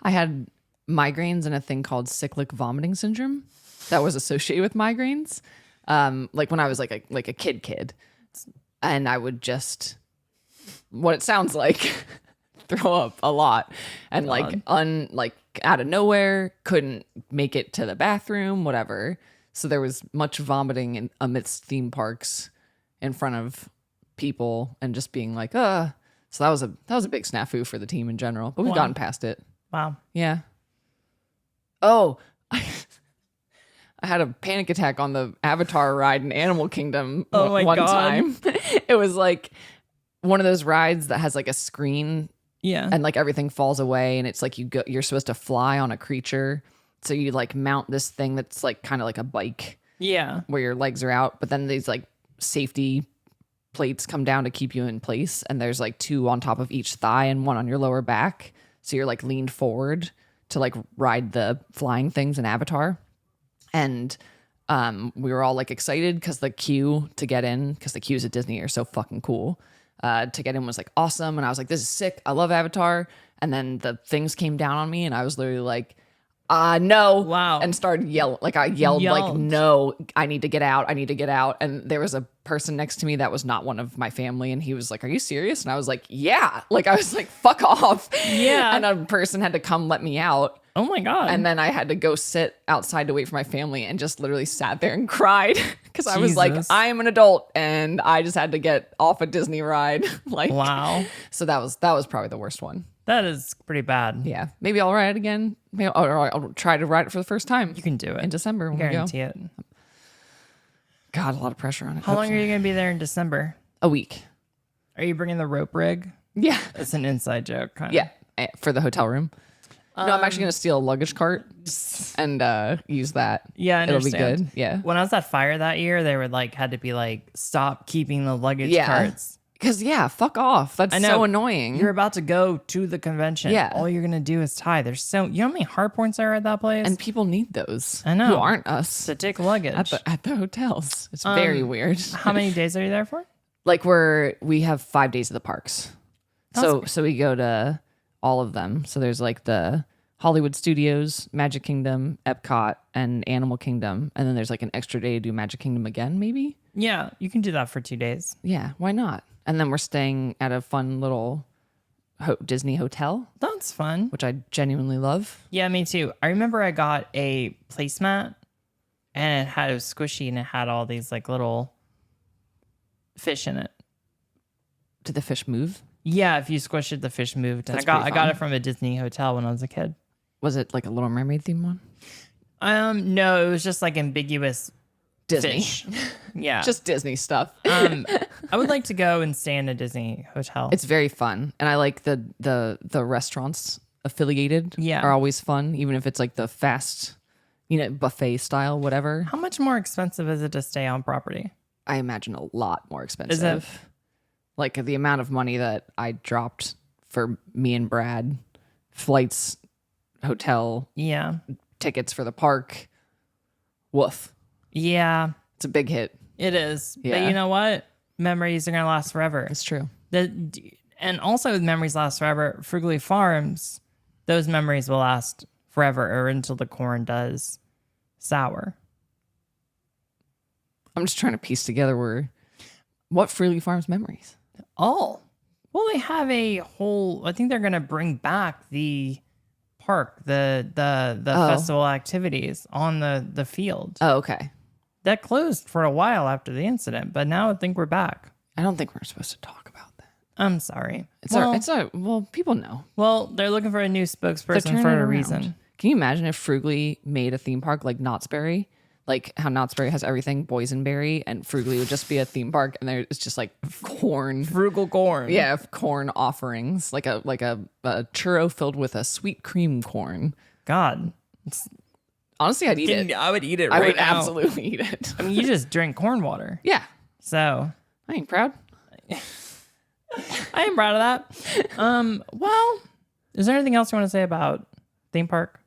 Speaker 2: I had migraines and a thing called cyclic vomiting syndrome that was associated with migraines. Like when I was like a kid, and I would just, what it sounds like, throw up a lot, and like out of nowhere, couldn't make it to the bathroom, whatever. So there was much vomiting amidst theme parks in front of people and just being like, So that was a big snafu for the team in general, but we've gotten past it.
Speaker 1: Wow.
Speaker 2: Yeah. Oh, I had a panic attack on the Avatar ride in Animal Kingdom one time. It was like one of those rides that has like a screen,
Speaker 1: Yeah.
Speaker 2: and like everything falls away, and it's like you're supposed to fly on a creature. So you like mount this thing that's like kind of like a bike.
Speaker 1: Yeah.
Speaker 2: Where your legs are out, but then these like safety plates come down to keep you in place, and there's like two on top of each thigh and one on your lower back. So you're like leaned forward to like ride the flying things in Avatar. And we were all like excited because the queue to get in, because the queues at Disney are so fucking cool, to get in was like awesome. And I was like, this is sick. I love Avatar. And then the things came down on me, and I was literally like, no.
Speaker 1: Wow.
Speaker 2: And started yelling. Like I yelled like, no, I need to get out. I need to get out. And there was a person next to me that was not one of my family. And he was like, are you serious? And I was like, yeah. Like I was like, fuck off.
Speaker 1: Yeah.
Speaker 2: And a person had to come let me out.
Speaker 1: Oh my God.
Speaker 2: And then I had to go sit outside to wait for my family, and just literally sat there and cried because I was like, I am an adult and I just had to get off a Disney ride. Like,
Speaker 1: wow.
Speaker 2: So that was probably the worst one.
Speaker 1: That is pretty bad.
Speaker 2: Yeah. Maybe I'll ride it again. Maybe I'll try to ride it for the first time.
Speaker 1: You can do it
Speaker 2: in December when
Speaker 1: Guarantee
Speaker 2: we go.
Speaker 1: it.
Speaker 2: God, a lot of pressure on it.
Speaker 1: How long are you going to be there in December?
Speaker 2: A week.
Speaker 1: Are you bringing the rope rig?
Speaker 2: Yeah.
Speaker 1: It's an inside joke, kind of.
Speaker 2: Yeah. For the hotel room. No, I'm actually going to steal a luggage cart and use that.
Speaker 1: Yeah, I
Speaker 2: It'll be
Speaker 1: understand.
Speaker 2: good. Yeah.
Speaker 1: When I was at Fire that year, they were like, had to be like, stop keeping the luggage carts.
Speaker 2: Because, fuck off. That's so annoying.
Speaker 1: You're about to go to the convention.
Speaker 2: Yeah.
Speaker 1: All you're going to do is tie. You know how many hard points there are at that place?
Speaker 2: And people need those.
Speaker 1: I know.
Speaker 2: Who aren't us.
Speaker 1: To take luggage.
Speaker 2: At the hotels. It's very weird.
Speaker 1: How many days are you there for?
Speaker 2: Like we have 5 days of the parks. So we go to all of them. So there's like the Hollywood Studios, Magic Kingdom, Epcot, and Animal Kingdom. And then there's like an extra day to do Magic Kingdom again, maybe?
Speaker 1: Yeah, you can do that for 2 days.
Speaker 2: Yeah, why not? And then we're staying at a fun little Disney hotel.
Speaker 1: That's fun.
Speaker 2: Which I genuinely love.
Speaker 1: Yeah, me too. I remember I got a placemat, and it was squishy, and it had all these like little fish in it.
Speaker 2: Did the fish move?
Speaker 1: Yeah, if you squish it, the fish moved. And I got it from a Disney hotel when I was a kid.
Speaker 2: Was it like a Little Mermaid theme one?
Speaker 1: No, it was just like ambiguous
Speaker 2: Disney.
Speaker 1: fish. Yeah.
Speaker 2: Just Disney stuff.
Speaker 1: I would like to go and stay in a Disney hotel.
Speaker 2: It's very fun, and I like the restaurants affiliated.
Speaker 1: Yeah.
Speaker 2: Are always fun, even if it's like the fast, buffet style, whatever.
Speaker 1: How much more expensive is it to stay on property?
Speaker 2: I imagine a lot more expensive.
Speaker 1: Is it?
Speaker 2: Like the amount of money that I dropped for me and Brad, flights, hotel,
Speaker 1: Yeah.
Speaker 2: tickets for the park. Woof.
Speaker 1: Yeah,
Speaker 2: It's a big hit.
Speaker 1: it is. But
Speaker 2: Yeah.
Speaker 1: you know what? Memories are going to last forever.
Speaker 2: It's true.
Speaker 1: And also with memories last forever, Frugally Farms, those memories will last forever or until the corn does sour.
Speaker 2: I'm just trying to piece together what Freely Farms memories.
Speaker 1: Oh, well, they have a whole. I think they're going to bring back the park, the festival activities on the field
Speaker 2: Oh, okay.
Speaker 1: that closed for a while after the incident, but now I think we're back.
Speaker 2: I don't think we're supposed to talk about that.
Speaker 1: I'm sorry.
Speaker 2: Well, people know.
Speaker 1: Well, they're looking for a new spokesperson
Speaker 2: turning
Speaker 1: for
Speaker 2: it
Speaker 1: a
Speaker 2: around.
Speaker 1: reason.
Speaker 2: Can you imagine if Frugally made a theme park like Knott's Berry? Like how Knott's Berry has everything boysenberry, and Frugally would just be a theme park, and it's just like corn.
Speaker 1: Frugal corn.
Speaker 2: Yeah, corn offerings, like a churro filled with a sweet cream corn.
Speaker 1: God.
Speaker 2: Honestly, I'd eat it.
Speaker 1: I would eat it
Speaker 2: I
Speaker 1: right
Speaker 2: would
Speaker 1: now.
Speaker 2: absolutely eat it.
Speaker 1: I mean, you just drink corn water.
Speaker 2: Yeah,
Speaker 1: So
Speaker 2: I ain't proud.
Speaker 1: I am proud of that. Well, is there anything else you want to say about theme park?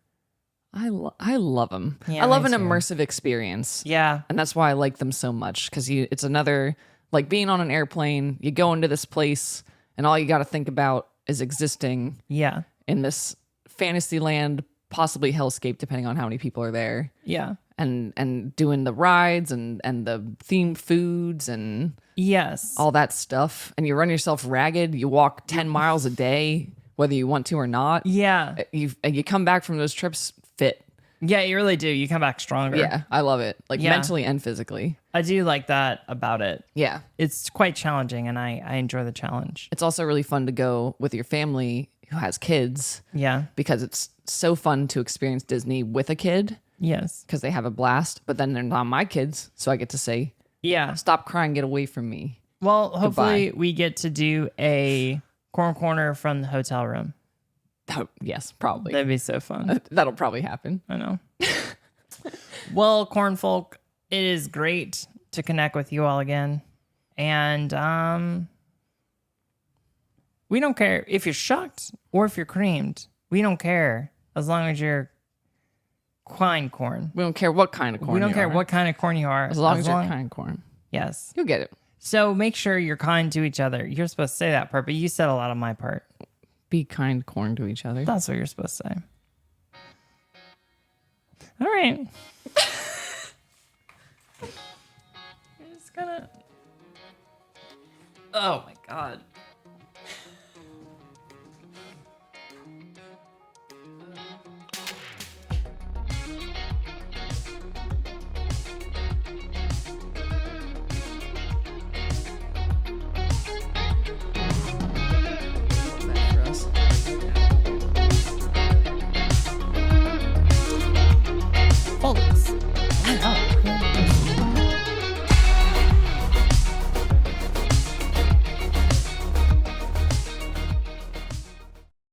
Speaker 2: I love them.
Speaker 1: Yeah,
Speaker 2: I love
Speaker 1: me
Speaker 2: an
Speaker 1: too.
Speaker 2: immersive experience.
Speaker 1: Yeah.
Speaker 2: And that's why I like them so much, because it's another, like being on an airplane, you go into this place and all you got to think about is existing
Speaker 1: Yeah.
Speaker 2: in this fantasy land, possibly hellscape, depending on how many people are there,
Speaker 1: Yeah.
Speaker 2: and doing the rides and the themed foods and
Speaker 1: Yes.
Speaker 2: all that stuff. And you run yourself ragged. You walk 10 miles a day, whether you want to or not.
Speaker 1: Yeah.
Speaker 2: You come back from those trips fit.
Speaker 1: Yeah, you really do. You come back stronger.
Speaker 2: Yeah, I love it. Like
Speaker 1: Yeah.
Speaker 2: mentally and physically.
Speaker 1: I do like that about it.
Speaker 2: Yeah.
Speaker 1: It's quite challenging, and I enjoy the challenge.
Speaker 2: It's also really fun to go with your family who has kids,
Speaker 1: Yeah.
Speaker 2: because it's so fun to experience Disney with a kid,
Speaker 1: Yes.
Speaker 2: because they have a blast, but then they're not my kids. So I get to say,
Speaker 1: Yeah.
Speaker 2: stop crying, get away from me.
Speaker 1: Well, hopefully we get to do a corn corner from the hotel room.
Speaker 2: Oh, yes, probably.
Speaker 1: That'd be so fun.
Speaker 2: That'll probably happen.
Speaker 1: I know. Well, corn folk, it is great to connect with you all again. And we don't care if you're shucked or if you're creamed. We don't care as long as you're kind corn.
Speaker 2: We don't care what kind of corn
Speaker 1: We don't
Speaker 2: you
Speaker 1: care
Speaker 2: are.
Speaker 1: what kind of corn you are.
Speaker 2: As long as you're kind corn.
Speaker 1: Yes.
Speaker 2: You'll get it.
Speaker 1: So make sure you're kind to each other. You're supposed to say that part, but you said a lot of my part.
Speaker 2: Be kind corn to each other.
Speaker 1: That's what you're supposed to say. All right. I'm just gonna. Oh my God.